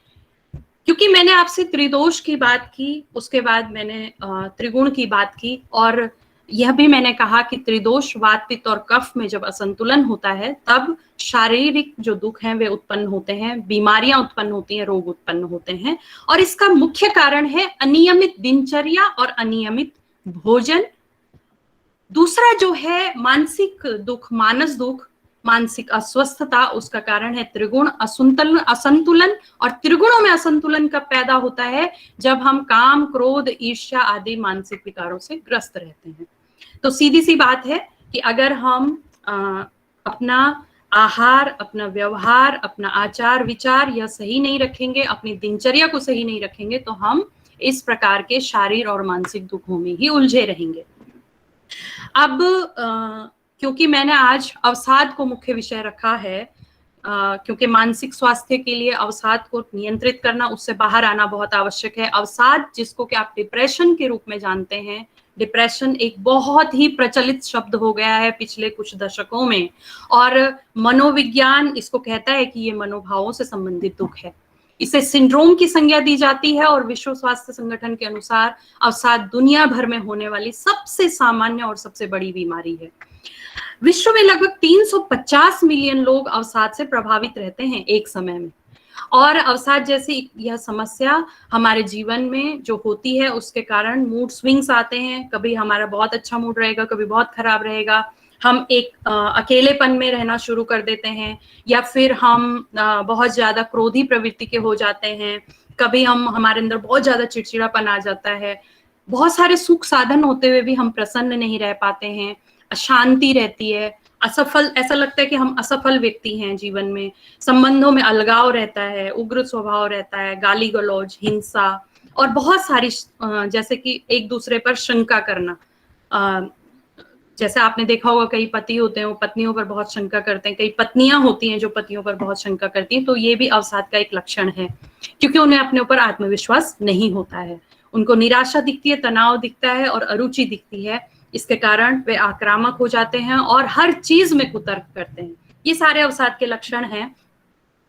क्योंकि मैंने आपसे त्रिदोष की बात की, उसके बाद मैंने त्रिगुण की बात की, और यह भी मैंने कहा कि त्रिदोष, वात, पित्त और कफ में जब असंतुलन होता है तब शारीरिक जो दुख हैं वे उत्पन्न होते हैं, बीमारियां उत्पन्न होती हैं, रोग उत्पन्न होते हैं। और इसका मुख्य कारण है अनियमित दिनचर्या और अनियमित भोजन। दूसरा जो है मानसिक दुख, मानस दुख, मानसिक अस्वस्थता, उसका कारण है त्रिगुण असंतुलन। और त्रिगुणों में असंतुलन कब पैदा होता है, जब हम काम, क्रोध, ईर्ष्या आदि मानसिक विकारों से ग्रस्त रहते हैं। तो सीधी सी बात है कि अगर हम अपना आहार, अपना व्यवहार, अपना आचार विचार यह सही नहीं रखेंगे, अपनी दिनचर्या को सही नहीं रखेंगे, तो हम इस प्रकार के शारीरिक और मानसिक दुखों में ही उलझे रहेंगे। अब क्योंकि मैंने आज अवसाद को मुख्य विषय रखा है, क्योंकि मानसिक स्वास्थ्य के लिए अवसाद को नियंत्रित करना, उससे बाहर आना बहुत आवश्यक है। अवसाद, जिसको कि आप डिप्रेशन के रूप में जानते हैं, डिप्रेशन एक बहुत ही प्रचलित शब्द हो गया है पिछले कुछ दशकों में, और मनोविज्ञान इसको कहता है कि ये मनोभावों से संबंधित दुख है। इसे सिंड्रोम की संज्ञा दी जाती है, और विश्व स्वास्थ्य संगठन के अनुसार अवसाद दुनिया भर में होने वाली सबसे सामान्य और सबसे बड़ी बीमारी है। विश्व में लगभग 350 मिलियन लोग अवसाद से प्रभावित रहते हैं एक समय में, और अवसाद जैसी यह समस्या हमारे जीवन में जो होती है उसके कारण मूड स्विंग्स आते हैं। कभी हमारा बहुत अच्छा मूड रहेगा, कभी बहुत खराब रहेगा, हम एक अकेलेपन में रहना शुरू कर देते हैं, या फिर हम बहुत ज्यादा क्रोधी प्रवृत्ति के हो जाते हैं, कभी हमारे अंदर बहुत ज्यादा चिड़चिड़ापन आ जाता है, बहुत सारे सुख साधन होते हुए भी हम प्रसन्न नहीं रह पाते हैं, अशांति रहती है, असफल, ऐसा लगता है कि हम असफल व्यक्ति हैं जीवन में, संबंधों में अलगाव रहता है, उग्र स्वभाव रहता है, गाली गलौज, हिंसा, और बहुत सारी जैसे कि एक दूसरे पर शंका करना, जैसे आपने देखा होगा कई पति होते हैं वो पत्नियों पर बहुत शंका करते हैं, कई पत्नियां होती हैं जो पतियों पर बहुत शंका करती हैं, तो ये भी अवसाद का एक लक्षण है, क्योंकि उन्हें अपने ऊपर आत्मविश्वास नहीं होता है, उनको निराशा दिखती है, तनाव दिखता है और अरुचि दिखती है। इसके कारण वे आक्रामक हो जाते हैं और हर चीज में कुतर्क करते हैं। ये सारे अवसाद के लक्षण हैं।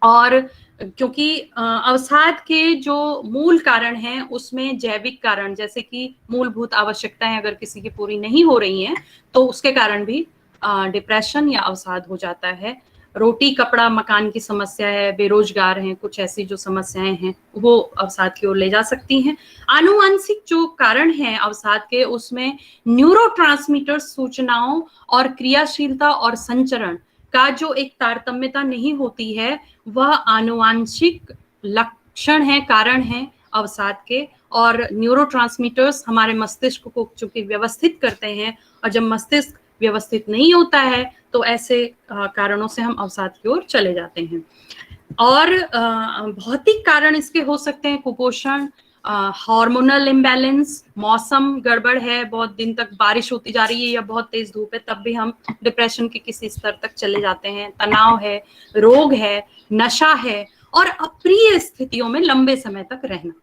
और क्योंकि अवसाद के जो मूल कारण हैं उसमें जैविक कारण, जैसे कि मूलभूत आवश्यकताएं अगर किसी की पूरी नहीं हो रही हैं तो उसके कारण भी डिप्रेशन या अवसाद हो जाता है। रोटी कपड़ा मकान की समस्या है, बेरोजगार हैं, कुछ ऐसी जो समस्याएं हैं वो अवसाद की ओर ले जा सकती हैं। आनुवांशिक जो कारण है अवसाद के, उसमें न्यूरोट्रांसमीटर सूचनाओं और क्रियाशीलता और संचरण का जो एक तारतम्यता नहीं होती है, वह आनुवांशिक लक्षण है, कारण है अवसाद के। और न्यूरोट्रांसमीटर्स हमारे मस्तिष्क को चूंकि व्यवस्थित करते हैं, और जब मस्तिष्क व्यवस्थित नहीं होता है तो ऐसे कारणों से हम अवसाद की ओर चले जाते हैं। और भौतिक कारण इसके हो सकते हैं कुपोषण, हार्मोनल इम्बैलेंस, मौसम गड़बड़ है, बहुत दिन तक बारिश होती जा रही है या बहुत तेज धूप है, तब भी हम डिप्रेशन के किसी स्तर तक चले जाते हैं। तनाव है, रोग है, नशा है, और अप्रिय स्थितियों में लंबे समय तक रहना।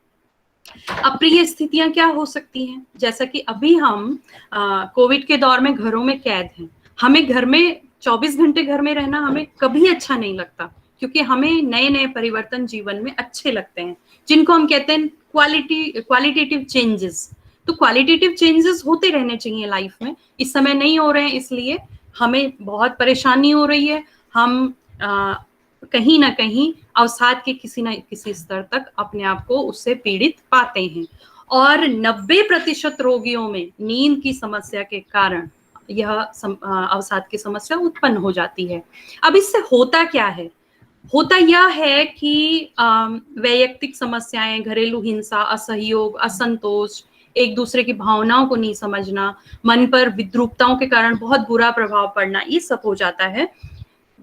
अप्रिय स्थितियां क्या हो सकती हैं? जैसा कि अभी हम कोविड के दौर में घरों में कैद हैं, हमें घर में 24 घंटे घर में रहना हमें कभी अच्छा नहीं लगता, क्योंकि हमें नए नए परिवर्तन जीवन में अच्छे लगते हैं, जिनको हम कहते हैं क्वालिटेटिव चेंजेस। तो क्वालिटेटिव चेंजेस होते रहने चाहिए लाइफ में, इस समय नहीं हो रहे हैं, इसलिए हमें बहुत परेशानी हो रही है। हम कहीं ना कहीं अवसाद के किसी न किसी स्तर तक अपने आप को उससे पीड़ित पाते हैं। और 90% रोगियों में नींद की समस्या के कारण यह अवसाद की समस्या उत्पन्न हो जाती है। अब इससे होता क्या है? होता यह है कि वैयक्तिक समस्याएं, घरेलू हिंसा, असहयोग, असंतोष, एक दूसरे की भावनाओं को नहीं समझना, मन पर विद्रूपताओं के कारण बहुत बुरा प्रभाव पड़ना, ये सब हो जाता है,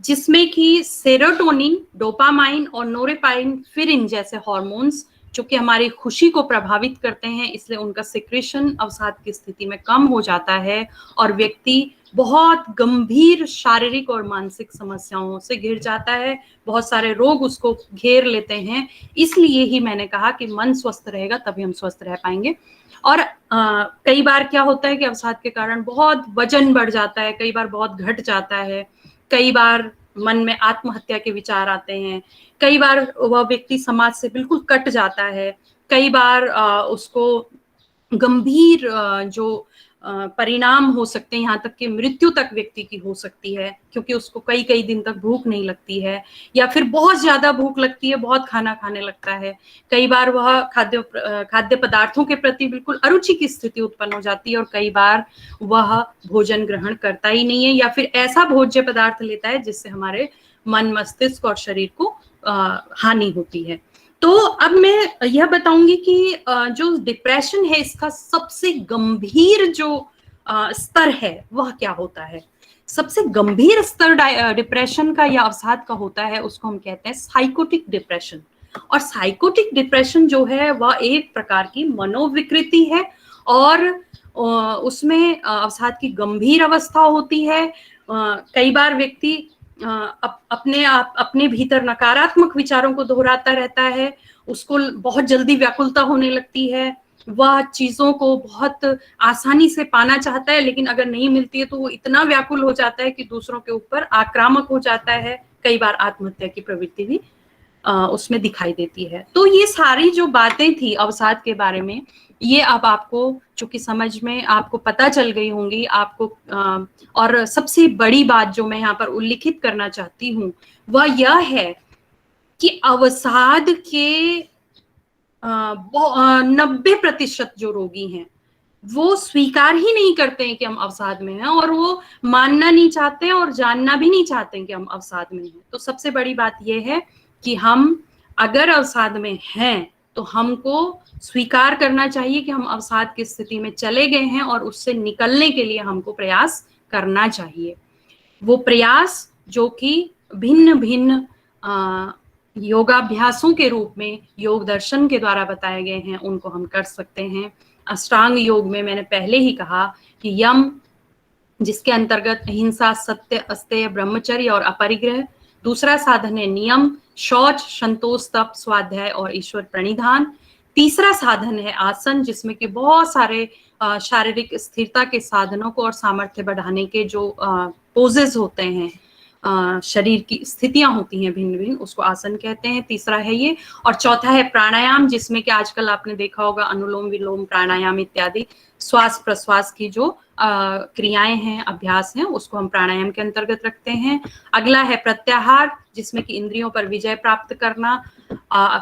जिसमें कि सेरोटोनिन, डोपामाइन और नोरेपाइनेफ्रिन जैसे हार्मोन्स जो कि हमारी खुशी को प्रभावित करते हैं, इसलिए उनका सिक्रेशन अवसाद की स्थिति में कम हो जाता है और व्यक्ति बहुत गंभीर शारीरिक और मानसिक समस्याओं से घिर जाता है, बहुत सारे रोग उसको घेर लेते हैं। इसलिए ही मैंने कहा कि मन स्वस्थ रहेगा तभी हम स्वस्थ रह पाएंगे। और कई बार क्या होता है कि अवसाद के कारण बहुत वजन बढ़ जाता है, कई बार बहुत घट जाता है, कई बार मन में आत्महत्या के विचार आते हैं, कई बार वह व्यक्ति समाज से बिल्कुल कट जाता है, कई बार उसको गंभीर जो परिणाम हो सकते हैं, यहाँ तक कि मृत्यु तक व्यक्ति की हो सकती है, क्योंकि उसको कई कई दिन तक भूख नहीं लगती है, या फिर बहुत ज्यादा भूख लगती है, बहुत खाना खाने लगता है। कई बार वह खाद्य पदार्थों के प्रति बिल्कुल अरुचि की स्थिति उत्पन्न हो जाती है, और कई बार वह भोजन ग्रहण करता ही नहीं है, या फिर ऐसा भोज्य पदार्थ लेता है जिससे हमारे मन, मस्तिष्क और शरीर को हानि होती है। तो अब मैं यह बताऊंगी कि जो डिप्रेशन है इसका सबसे गंभीर जो स्तर है वह क्या होता है। सबसे गंभीर स्तर डिप्रेशन का या अवसाद का होता है, उसको हम कहते हैं साइकोटिक डिप्रेशन। और साइकोटिक डिप्रेशन जो है वह एक प्रकार की मनोविकृति है, और उसमें अवसाद की गंभीर अवस्था होती है। कई बार व्यक्ति अपने भीतर नकारात्मक विचारों को दोहराता रहता है, उसको बहुत जल्दी व्याकुलता होने लगती है, वह चीजों को बहुत आसानी से पाना चाहता है, लेकिन अगर नहीं मिलती है तो वो इतना व्याकुल हो जाता है कि दूसरों के ऊपर आक्रामक हो जाता है। कई बार आत्महत्या की प्रवृत्ति भी उसमें दिखाई देती है। तो ये सारी जो बातें थी अवसाद के बारे में, ये अब आपको चूंकि समझ में आपको पता चल गई होंगी आपको। और सबसे बड़ी बात जो मैं यहाँ पर उल्लिखित करना चाहती हूँ वह यह है कि अवसाद के 90% जो रोगी हैं वो स्वीकार ही नहीं करते हैं कि हम अवसाद में हैं, और वो मानना नहीं चाहते हैं और जानना भी नहीं चाहते हैं कि हम अवसाद में हैं। तो सबसे बड़ी बात यह है कि हम अगर अवसाद में हैं तो हमको स्वीकार करना चाहिए कि हम अवसाद की स्थिति में चले गए हैं, और उससे निकलने के लिए हमको प्रयास करना चाहिए। वो प्रयास जो कि भिन्न भिन्न योगाभ्यासों के रूप में योग दर्शन के द्वारा बताए गए हैं उनको हम कर सकते हैं। अष्टांग योग में मैंने पहले ही कहा कि यम, जिसके अंतर्गत अहिंसा, सत्य, अस्तेय, ब्रह्मचर्य और अपरिग्रह। दूसरा साधन है नियम, शौच, संतोष, तप, स्वाध्याय और ईश्वर प्रणिधान। तीसरा साधन है आसन, जिसमें कि बहुत सारे शारीरिक स्थिरता के साधनों को और सामर्थ्य बढ़ाने के जो पोजेस होते हैं, शरीर की स्थितियां होती हैं भिन्न भिन्न, उसको आसन कहते हैं। तीसरा है ये। और चौथा है प्राणायाम, जिसमें कि आजकल आपने देखा होगा अनुलोम विलोम प्राणायाम इत्यादि श्वास प्रश्वास की जो क्रियाएं हैं, अभ्यास हैं, उसको हम प्राणायाम के अंतर्गत रखते हैं। अगला है प्रत्याहार, जिसमें कि इंद्रियों पर विजय प्राप्त करना।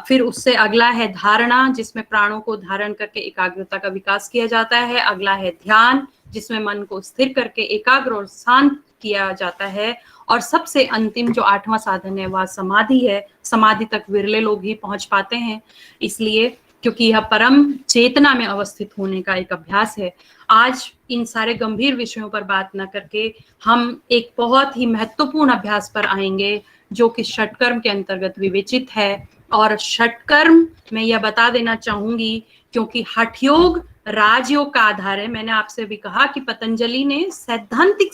फिर उससे अगला है धारणा, जिसमें प्राणों को धारण करके एकाग्रता का विकास किया जाता है। अगला है ध्यान, जिसमें मन को स्थिर करके एकाग्र और शांत किया जाता है। और सबसे अंतिम जो 8वां साधन है वह समाधि है। समाधि तक विरले लोग ही पहुंच पाते हैं, इसलिए क्योंकि यह परम चेतना में अवस्थित होने का एक अभ्यास है। आज इन सारे गंभीर विषयों पर बात न करके हम एक बहुत ही महत्वपूर्ण अभ्यास पर आएंगे, जो कि षटकर्म के अंतर्गत विवेचित है। और षटकर्म मैं यह बता देना चाहूंगी, क्योंकि हठ योग राजयोग का आधार है। मैंने आपसे भी कहा कि पतंजलि ने सैद्धांतिक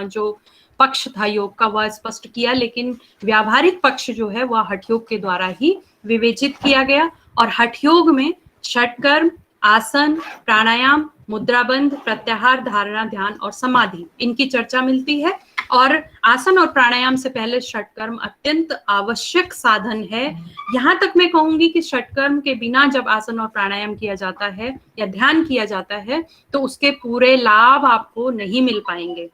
जो पक्ष था योग का वह स्पष्ट किया, लेकिन व्यावहारिक पक्ष जो है वह हठ योग के द्वारा ही विवेचित किया गया। और हठ योग में षटकर्म, आसन, प्राणायाम, मुद्राबंध, प्रत्याहार, धारणा, ध्यान और समाधि, इनकी चर्चा मिलती है। और आसन और प्राणायाम से पहले षटकर्म अत्यंत आवश्यक साधन है। यहाँ तक मैं कहूंगी कि षटकर्म के बिना जब आसन और प्राणायाम किया जाता है या ध्यान किया जाता है तो उसके पूरे लाभ आपको नहीं मिल पाएंगे।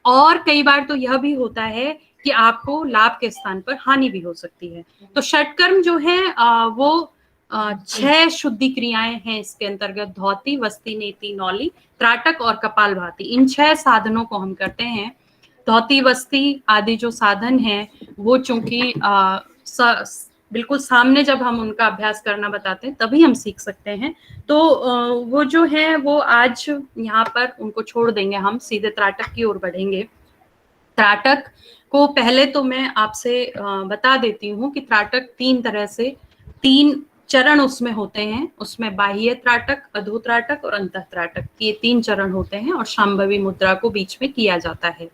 और कई बार तो यह भी होता है कि आपको लाभ के स्थान पर हानि भी हो सकती है। तो षटकर्म जो है वो 6 शुद्धि क्रियाएं हैं इसके अंतर्गत। धौती, वस्ती, नेति, नौली, त्राटक और कपालभाति, इन 6 साधनों को हम करते हैं। धौती वस्ती आदि जो साधन हैं वो चूंकि बिल्कुल सामने जब हम उनका अभ्यास करना बताते हैं तभी हम सीख सकते हैं, तो वो जो है वो आज यहाँ पर उनको छोड़ देंगे, हम सीधे त्राटक की ओर बढ़ेंगे। त्राटक को पहले तो मैं आपसे बता देती हूँ कि त्राटक 3 तरह से 3 चरण उसमें होते हैं। उसमें बाह्य त्राटक, अधो त्राटक और अंतः त्राटक, ये 3 चरण होते हैं और शांभवी मुद्रा को बीच में किया जाता है।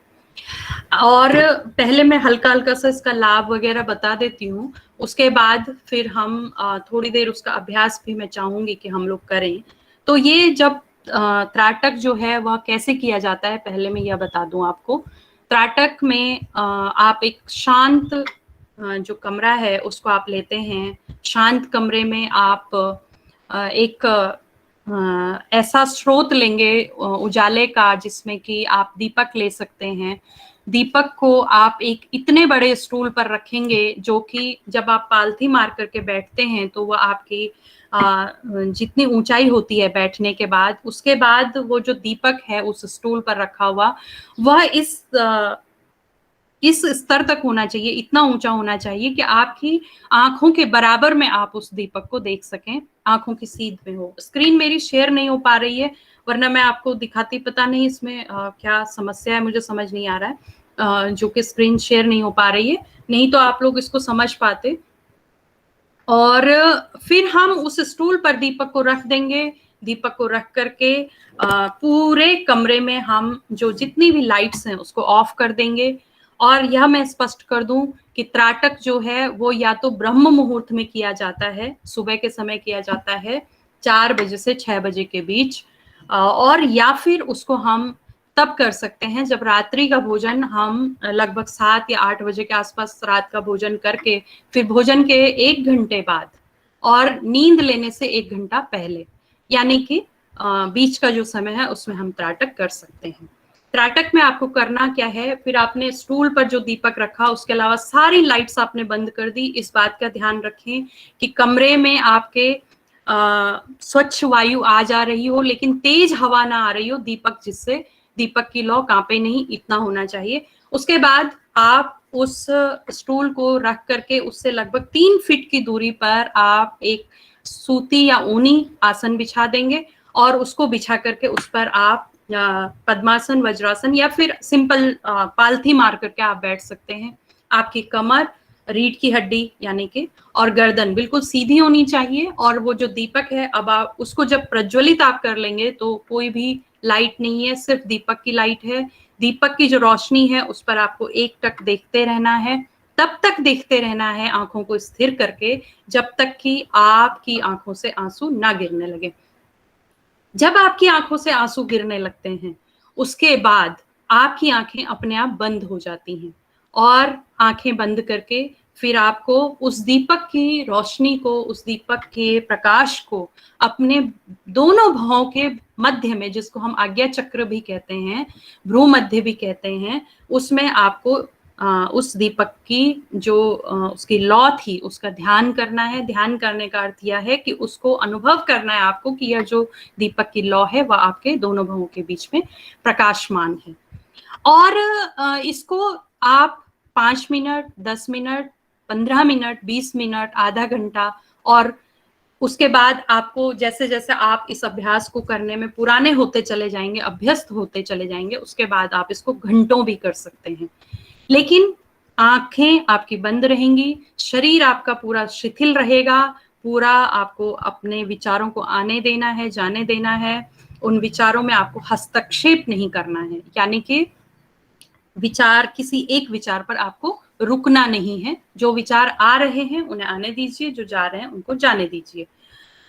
और पहले मैं हल्का हल्का सा इसका लाभ वगैरह बता देती हूँ, उसके बाद फिर हम थोड़ी देर उसका अभ्यास भी मैं चाहूंगी कि हम लोग करें। तो ये जब त्राटक जो है वह कैसे किया जाता है पहले मैं यह बता दूं आपको। त्राटक में आप एक शांत जो कमरा है उसको आप लेते हैं। शांत कमरे में आप एक ऐसा स्रोत लेंगे उजाले का जिसमें कि आप दीपक ले सकते हैं। दीपक को आप एक इतने बड़े स्टूल पर रखेंगे जो कि जब आप पालथी मार करके बैठते हैं तो वह आपकी जितनी ऊंचाई होती है बैठने के बाद, उसके बाद वो जो दीपक है उस स्टूल पर रखा हुआ वह इस स्तर तक होना चाहिए, इतना ऊंचा होना चाहिए कि आपकी आंखों के बराबर में आप उस दीपक को देख सकें, आंखों की सीध में हो। स्क्रीन मेरी शेयर नहीं हो पा रही है, वरना मैं आपको दिखाती, पता नहीं इसमें क्या समस्या है, मुझे समझ नहीं आ रहा है जो कि स्क्रीन शेयर नहीं हो पा रही है, नहीं तो आप लोग इसको समझ पाते। और फिर हम उस स्टूल पर दीपक को रख देंगे। दीपक को रख करके पूरे कमरे में हम जो जितनी भी लाइट्स हैं उसको ऑफ कर देंगे। और यह मैं स्पष्ट कर दूं कि त्राटक जो है वो या तो ब्रह्म मुहूर्त में किया जाता है, सुबह के समय किया जाता है 4 बजे से 6 बजे के बीच, और या फिर उसको हम तब कर सकते हैं जब रात्रि का भोजन हम लगभग 7 या 8 बजे के आसपास रात का भोजन करके फिर भोजन के 1 घंटे बाद और नींद लेने से 1 घंटा पहले, यानी कि बीच का जो समय है उसमें हम त्राटक कर सकते हैं। त्राटक में आपको करना क्या है, फिर आपने स्टूल पर जो दीपक रखा उसके अलावा सारी लाइट्स आपने बंद कर दी। इस बात का ध्यान रखें कि कमरे में आपके स्वच्छ वायु आ जा रही हो लेकिन तेज हवा ना आ रही हो, दीपक जिससे दीपक की लौ कांपे नहीं, इतना होना चाहिए। उसके बाद आप उस स्टूल को रख करके उससे लगभग 3 फीट की दूरी पर आप एक सूती या ऊनी आसन बिछा देंगे और उसको बिछा करके उस पर आप पद्मासन, वज्रासन या फिर सिंपल पालथी मार करके आप बैठ सकते हैं। आपकी कमर रीढ़ की हड्डी यानी कि, और गर्दन बिल्कुल सीधी होनी चाहिए। और वो जो दीपक है, अब आप उसको जब प्रज्वलित आप कर लेंगे तो कोई भी लाइट नहीं है, सिर्फ दीपक की लाइट है। दीपक की जो रोशनी है उस पर आपको एकटक देखते रहना है, तब तक देखते रहना है आंखों को स्थिर करके जब तक कि आपकी आंखों से आंसू ना गिरने लगे। जब आपकी आंखों से आंसू गिरने लगते हैं उसके बाद आपकी आंखें अपने आप बंद हो जाती हैं, और आंखें बंद करके फिर आपको उस दीपक की रोशनी को, उस दीपक के प्रकाश को अपने दोनों भौं के मध्य में, जिसको हम आज्ञा चक्र भी कहते हैं, भ्रू मध्य भी कहते हैं, उसमें आपको उस दीपक की जो उसकी लौ थी उसका ध्यान करना है। ध्यान करने का अर्थ यह है कि उसको अनुभव करना है आपको कि यह जो दीपक की लौ है वह आपके दोनों भवों के बीच में प्रकाशमान है। और इसको आप 5 मिनट, 10 मिनट, 15 मिनट, 20 मिनट, आधा घंटा, और उसके बाद आपको जैसे जैसे आप इस अभ्यास को करने में पुराने होते चले जाएंगे, अभ्यस्त होते चले जाएंगे, उसके बाद आप इसको घंटों भी कर सकते हैं। लेकिन आंखें आपकी बंद रहेंगी, शरीर आपका पूरा शिथिल रहेगा, पूरा आपको अपने विचारों को आने देना है, जाने देना है। उन विचारों में आपको हस्तक्षेप नहीं करना है, यानी कि विचार, किसी एक विचार पर आपको रुकना नहीं है। जो विचार आ रहे हैं उन्हें आने दीजिए, जो जा रहे हैं उनको जाने दीजिए।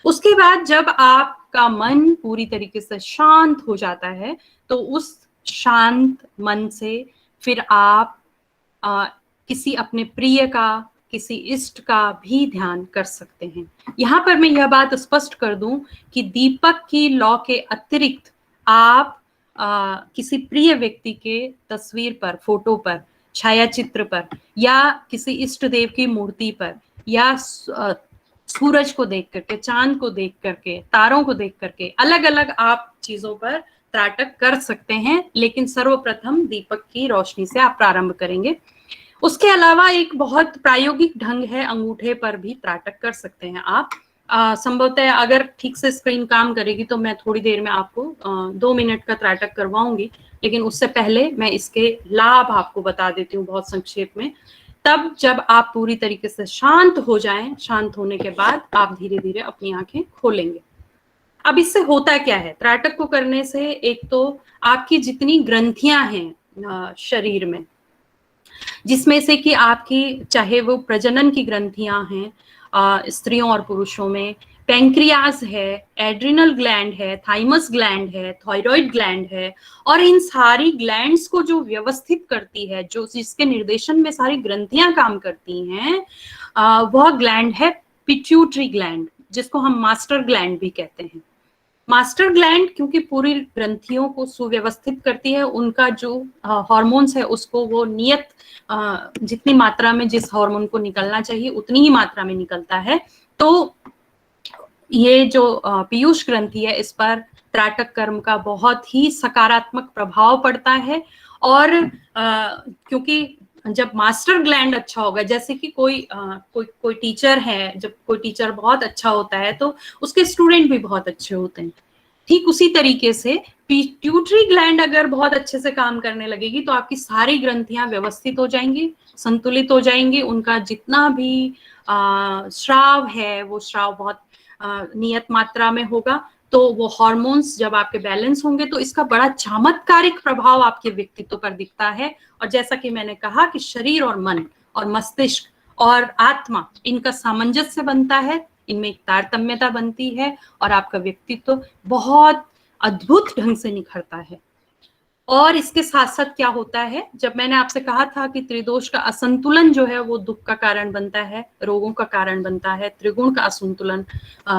उसके बाद जब आपका मन पूरी तरीके से शांत हो जाता है तो उस शांत मन से फिर आप किसी अपने प्रिय का, किसी इष्ट का भी ध्यान कर सकते हैं। यहाँ पर मैं यह बात स्पष्ट कर दूं कि दीपक की लौ के अतिरिक्त आप किसी प्रिय व्यक्ति के तस्वीर पर, फोटो पर, छायाचित्र पर, या किसी इष्ट देव की मूर्ति पर, या सूरज को देख करके, चांद को देख करके, तारों को देख करके, अलग अलग आप चीजों पर त्राटक कर सकते हैं। लेकिन सर्वप्रथम दीपक की रोशनी से आप प्रारंभ करेंगे। उसके अलावा एक बहुत प्रायोगिक ढंग है, अंगूठे पर भी त्राटक कर सकते हैं आप। संभवतः अगर ठीक से स्क्रीन काम करेगी तो मैं थोड़ी देर में आपको 2 मिनट का त्राटक करवाऊंगी, लेकिन उससे पहले मैं इसके लाभ आपको बता देती हूँ बहुत संक्षेप में। तब जब आप पूरी तरीके से शांत हो जाएं, शांत होने के बाद आप धीरे धीरे अपनी आंखें खोलेंगे। अब इससे होता क्या है? त्राटक को करने से एक तो आपकी जितनी ग्रंथियां हैं शरीर में, जिसमें से कि आपकी चाहे वो प्रजनन की ग्रंथियां हैं स्त्रियों और पुरुषों में, पैंक्रियाज है, एड्रिनल ग्लैंड है, थाइमस ग्लैंड है, थायराइड ग्लैंड है, और इन सारी ग्लैंड्स को जो व्यवस्थित करती है, जो जिसके निर्देशन में सारी ग्रंथियां काम करती हैं, वह ग्लैंड है पिट्यूटरी ग्लैंड, जिसको हम मास्टर ग्लैंड भी कहते हैं। मास्टर ग्लैंड क्योंकि पूरी ग्रंथियों को सुव्यवस्थित करती है, उनका जो हार्मोन्स है उसको वो नियत जितनी मात्रा में जिस हार्मोन को निकलना चाहिए उतनी ही मात्रा में निकलता है। तो ये जो पीयूष ग्रंथि है, इस पर त्राटक कर्म का बहुत ही सकारात्मक प्रभाव पड़ता है। और क्योंकि जब मास्टर ग्लैंड अच्छा होगा, जैसे कि कोई टीचर है, जब कोई टीचर बहुत अच्छा होता है तो उसके स्टूडेंट भी बहुत अच्छे होते हैं। ठीक उसी तरीके से पिट्यूटरी ग्लैंड अगर बहुत अच्छे से काम करने लगेगी तो आपकी सारी ग्रंथियां व्यवस्थित हो जाएंगी, संतुलित हो जाएंगी। उनका जितना भी स्राव है वो स्राव बहुत नियत मात्रा में होगा। तो वो हार्मोन्स जब आपके बैलेंस होंगे तो इसका बड़ा चमत्कारिक प्रभाव आपके व्यक्तित्व पर दिखता है। और जैसा कि मैंने कहा कि शरीर और मन और मस्तिष्क और आत्मा, इनका सामंजस्य बनता है, इनमें एक तारतम्यता बनती है और आपका व्यक्तित्व बहुत अद्भुत ढंग से निखरता है। और इसके साथ साथ क्या होता है, जब मैंने आपसे कहा था कि त्रिदोष का असंतुलन जो है वो दुख का कारण बनता है, रोगों का कारण बनता है, त्रिगुण का असंतुलन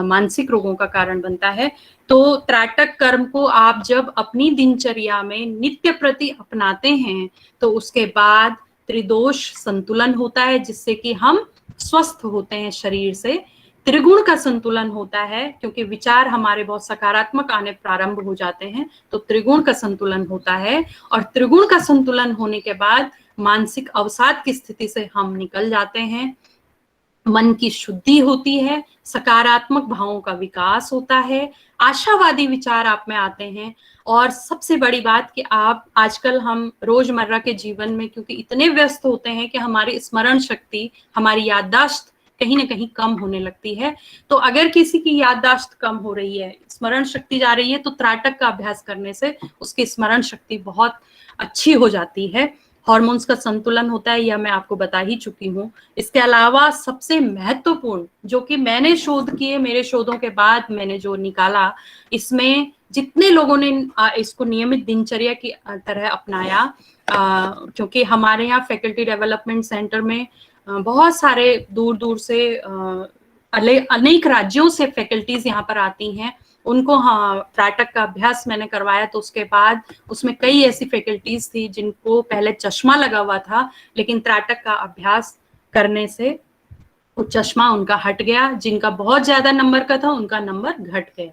मानसिक रोगों का कारण बनता है, तो त्राटक कर्म को आप जब अपनी दिनचर्या में नित्य प्रति अपनाते हैं तो उसके बाद त्रिदोष संतुलन होता है, जिससे कि हम स्वस्थ होते हैं शरीर से। त्रिगुण का संतुलन होता है क्योंकि विचार हमारे बहुत सकारात्मक आने प्रारंभ हो जाते हैं, तो त्रिगुण का संतुलन होता है। और त्रिगुण का संतुलन होने के बाद मानसिक अवसाद की स्थिति से हम निकल जाते हैं, मन की शुद्धि होती है, सकारात्मक भावों का विकास होता है, आशावादी विचार आप में आते हैं और सबसे बड़ी बात कि आप आजकल हम रोजमर्रा के जीवन में क्योंकि इतने व्यस्त होते हैं कि हमारी स्मरण शक्ति, हमारी याददाश्त कहीं ना कहीं कम होने लगती है। तो अगर किसी की याददाश्त कम हो रही है, स्मरण शक्ति जा रही है, तो त्राटक का अभ्यास करने से उसकी स्मरण शक्ति बहुत अच्छी हो जाती है। हार्मोन्स का संतुलन होता है, यह मैं आपको बता ही चुकी हूँ। इसके अलावा सबसे महत्वपूर्ण जो कि मैंने शोध किए, मेरे शोधों के बाद मैंने जो निकाला, इसमें जितने लोगों ने इसको नियमित दिनचर्या की तरह अपनाया, क्योंकि हमारे यहाँ फैकल्टी डेवलपमेंट सेंटर में बहुत सारे दूर दूर से अनेक राज्यों से फैकल्टीज यहाँ पर आती हैं, उनको हाँ त्राटक का अभ्यास मैंने करवाया। तो उसके बाद उसमें कई ऐसी फैकल्टीज थी जिनको पहले चश्मा लगा हुआ था, लेकिन त्राटक का अभ्यास करने से वो चश्मा उनका हट गया। जिनका बहुत ज्यादा नंबर का था उनका नंबर घट गया।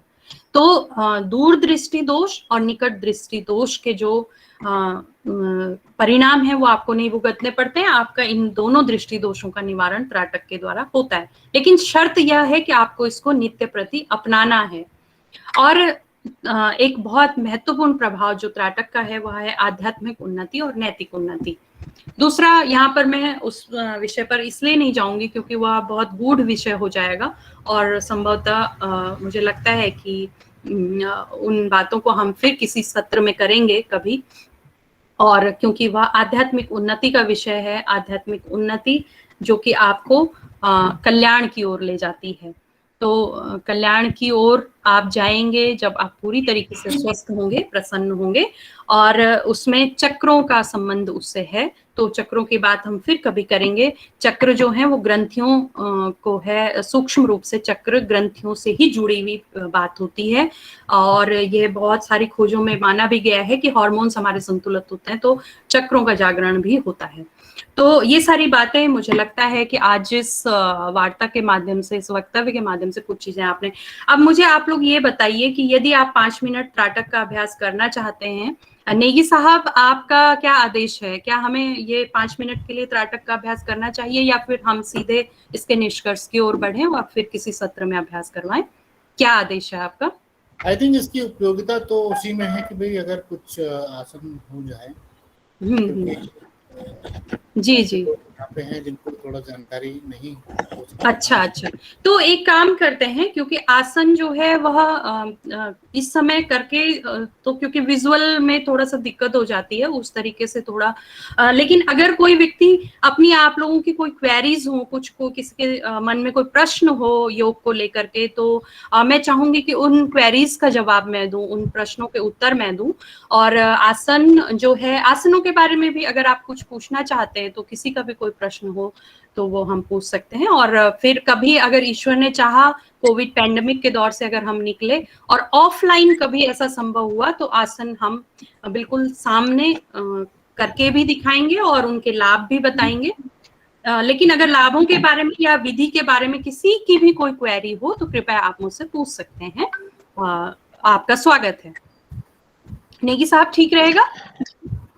तो दूर दृष्टि दोष और निकट दृष्टि दोष के जो परिणाम है वो आपको नहीं भुगतने पड़ते हैं। आपका इन दोनों दृष्टि दोषों का निवारण त्राटक के द्वारा होता है, लेकिन शर्त यह है कि आपको इसको नित्य प्रति अपनाना है। और एक बहुत महत्वपूर्ण प्रभाव जो त्राटक का है वह है आध्यात्मिक उन्नति और नैतिक उन्नति। दूसरा, यहाँ पर मैं उस विषय पर इसलिए नहीं जाऊंगी क्योंकि वह बहुत गूढ़ विषय हो जाएगा और संभवतः मुझे लगता है कि उन बातों को हम फिर किसी सत्र में करेंगे कभी। और क्योंकि वह आध्यात्मिक उन्नति का विषय है, आध्यात्मिक उन्नति जो कि आपको कल्याण की ओर ले जाती है। तो कल्याण की ओर आप जाएंगे जब आप पूरी तरीके से स्वस्थ होंगे, प्रसन्न होंगे, और उसमें चक्रों का संबंध उससे है। तो चक्रों की बात हम फिर कभी करेंगे। चक्र जो है वो ग्रंथियों को है, सूक्ष्म रूप से चक्र ग्रंथियों से ही जुड़ी हुई बात होती है। और ये बहुत सारी खोजों में माना भी गया है कि हार्मोन्स हमारे संतुलित होते हैं तो चक्रों का जागरण भी होता है। तो ये सारी बातें मुझे लगता है कि आज इस वार्ता के माध्यम से, इस वक्तव्य के माध्यम से कुछ चीजें आपने, अब मुझे आप लोग ये बताइए कि यदि आप 5 मिनट त्राटक का अभ्यास करना चाहते हैं, नेगी साहब आपका क्या आदेश है? क्या हमें ये 5 मिनट के लिए त्राटक का अभ्यास करना चाहिए या फिर हम सीधे इसके निष्कर्ष की ओर बढ़ें और फिर किसी सत्र में अभ्यास करवाएं? क्या आदेश है आपका? आई थिंक इसकी उपयोगिता तो उसी में है कि भाई अगर कुछ आसन हो जाए, जी जी, यहाँ पे हैं जिनको थोड़ा जानकारी नहीं हो अच्छा, तो एक काम करते हैं, क्योंकि आसन जो है वह इस समय करके तो क्योंकि विजुअल में थोड़ा सा दिक्कत हो जाती है उस तरीके से थोड़ा, लेकिन अगर कोई व्यक्ति अपनी, आप लोगों की कोई क्वेरीज हो, कुछ को किसी के मन में कोई प्रश्न हो योग को लेकर के, तो मैं चाहूंगी कि उन क्वेरीज का जवाब मैं दूं, उन प्रश्नों के उत्तर मैं दूं। और आसन जो है, आसनों के बारे में भी अगर आप कुछ पूछना चाहते हैं तो किसी का भी कोई प्रश्न हो तो वो हम पूछ सकते हैं। और फिर कभी अगर ईश्वर ने चाहा, कोविड पैंडेमिक के दौर से अगर हम निकले और ऑफलाइन कभी ऐसा संभव हुआ तो आसन हम बिल्कुल सामने करके भी दिखाएंगे और उनके लाभ भी बताएंगे। लेकिन अगर लाभों के बारे में या विधि के बारे में किसी की भी कोई क्वेरी हो तो कृपया आप मुझसे पूछ सकते हैं। आपका स्वागत है। नेगी साहब, ठीक रहेगा?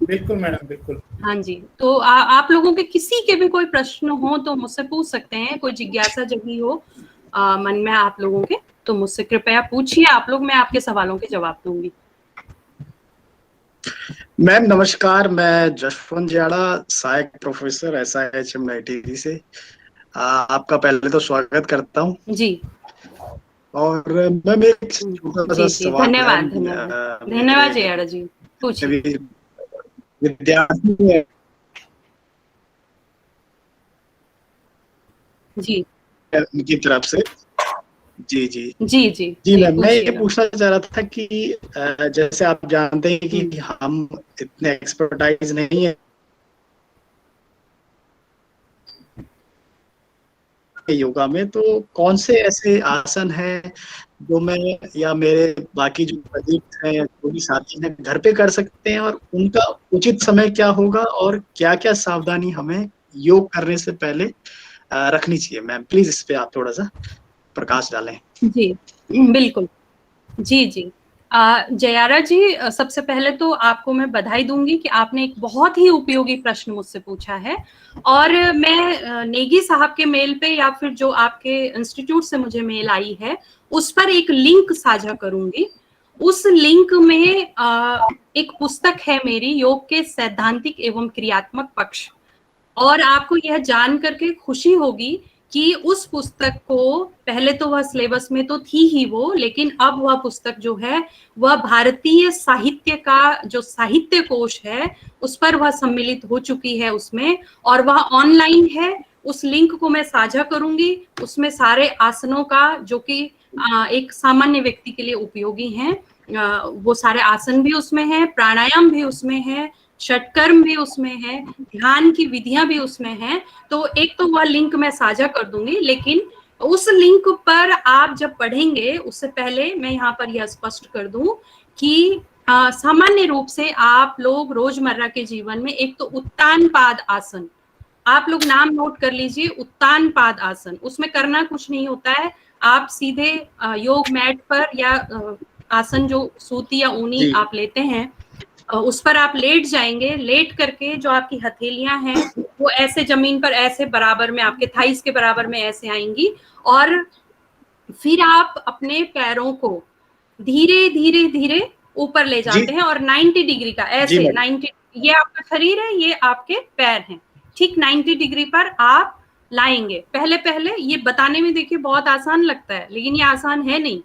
बिल्कुल मैडम, बिल्कुल। हाँ जी, तो आप लोगों के किसी के भी कोई प्रश्न हो तो मुझसे पूछ सकते हैं। कोई जिज्ञासा जगी हो मन में आप लोगों के तो मुझसे कृपया पूछिए आप लोग, मैं आपके सवालों के जवाब दूंगी। मैम नमस्कार, मैं जशवंत जाड़ा, सहायक प्रोफेसर SIHM NITD से आपका पहले तो स्वागत करता हूँ जी। और मैम एक छोटा सा सवाल। धन्यवाद जयाड़ा जी, पूछिए। विद्यार्थी जी की तरफ से जी जी जी जी जी मैम, मैं ये पूछना चाह रहा था कि जैसे आप जानते हैं कि हम इतने एक्सपर्टाइज नहीं है योगा में, तो कौन से ऐसे आसन हैं जो मैं या मेरे बाकी जो कलीग्स हैं या जो भी साथी हैं घर पे कर सकते हैं, और उनका उचित समय क्या होगा और क्या क्या सावधानी हमें योग करने से पहले रखनी चाहिए? मैम प्लीज इस पे आप थोड़ा सा प्रकाश डालें। जी बिल्कुल, जी जी। जयारा जी, सबसे पहले तो आपको मैं बधाई दूंगी कि आपने एक बहुत ही उपयोगी प्रश्न मुझसे पूछा है। और मैं नेगी साहब के मेल पे या फिर जो आपके इंस्टीट्यूट से मुझे मेल आई है उस पर एक लिंक साझा करूंगी उस लिंक में एक पुस्तक है मेरी, योग के सैद्धांतिक एवं क्रियात्मक पक्ष, और आपको यह जान करके खुशी होगी कि उस पुस्तक को, पहले तो वह सिलेबस में तो थी ही वो, लेकिन अब वह पुस्तक जो है वह भारतीय साहित्य का जो साहित्य कोश है उस पर वह सम्मिलित हो चुकी है उसमें, और वह ऑनलाइन है। उस लिंक को मैं साझा करूंगी, उसमें सारे आसनों का जो कि एक सामान्य व्यक्ति के लिए उपयोगी हैं, वो सारे आसन भी उसमें है, प्राणायाम भी उसमें है, षटकर्म भी उसमें है, ध्यान की विधियां भी उसमें हैं। तो एक तो वह लिंक मैं साझा कर दूंगी, लेकिन उस लिंक पर आप जब पढ़ेंगे उससे पहले मैं यहाँ पर यह स्पष्ट कर दूं कि सामान्य रूप से आप लोग रोजमर्रा के जीवन में एक तो उत्तान पाद आसन, आप लोग नाम नोट कर लीजिए, उत्तान पाद आसन, उसमें करना कुछ नहीं होता है, आप सीधे योग मैट पर या आसन जो सूती या ऊनी आप लेते हैं उस पर आप लेट जाएंगे। लेट करके जो आपकी हथेलियां हैं वो ऐसे जमीन पर ऐसे बराबर में, आपके थाइस के बराबर में ऐसे आएंगी, और फिर आप अपने पैरों को धीरे धीरे धीरे ऊपर ले जाते हैं, और 90 डिग्री का ऐसे 90, ये आपका शरीर है, ये आपके पैर हैं, ठीक 90 डिग्री पर आप लाएंगे। पहले पहले ये बताने में देखिए बहुत आसान लगता है, लेकिन ये आसान है नहीं।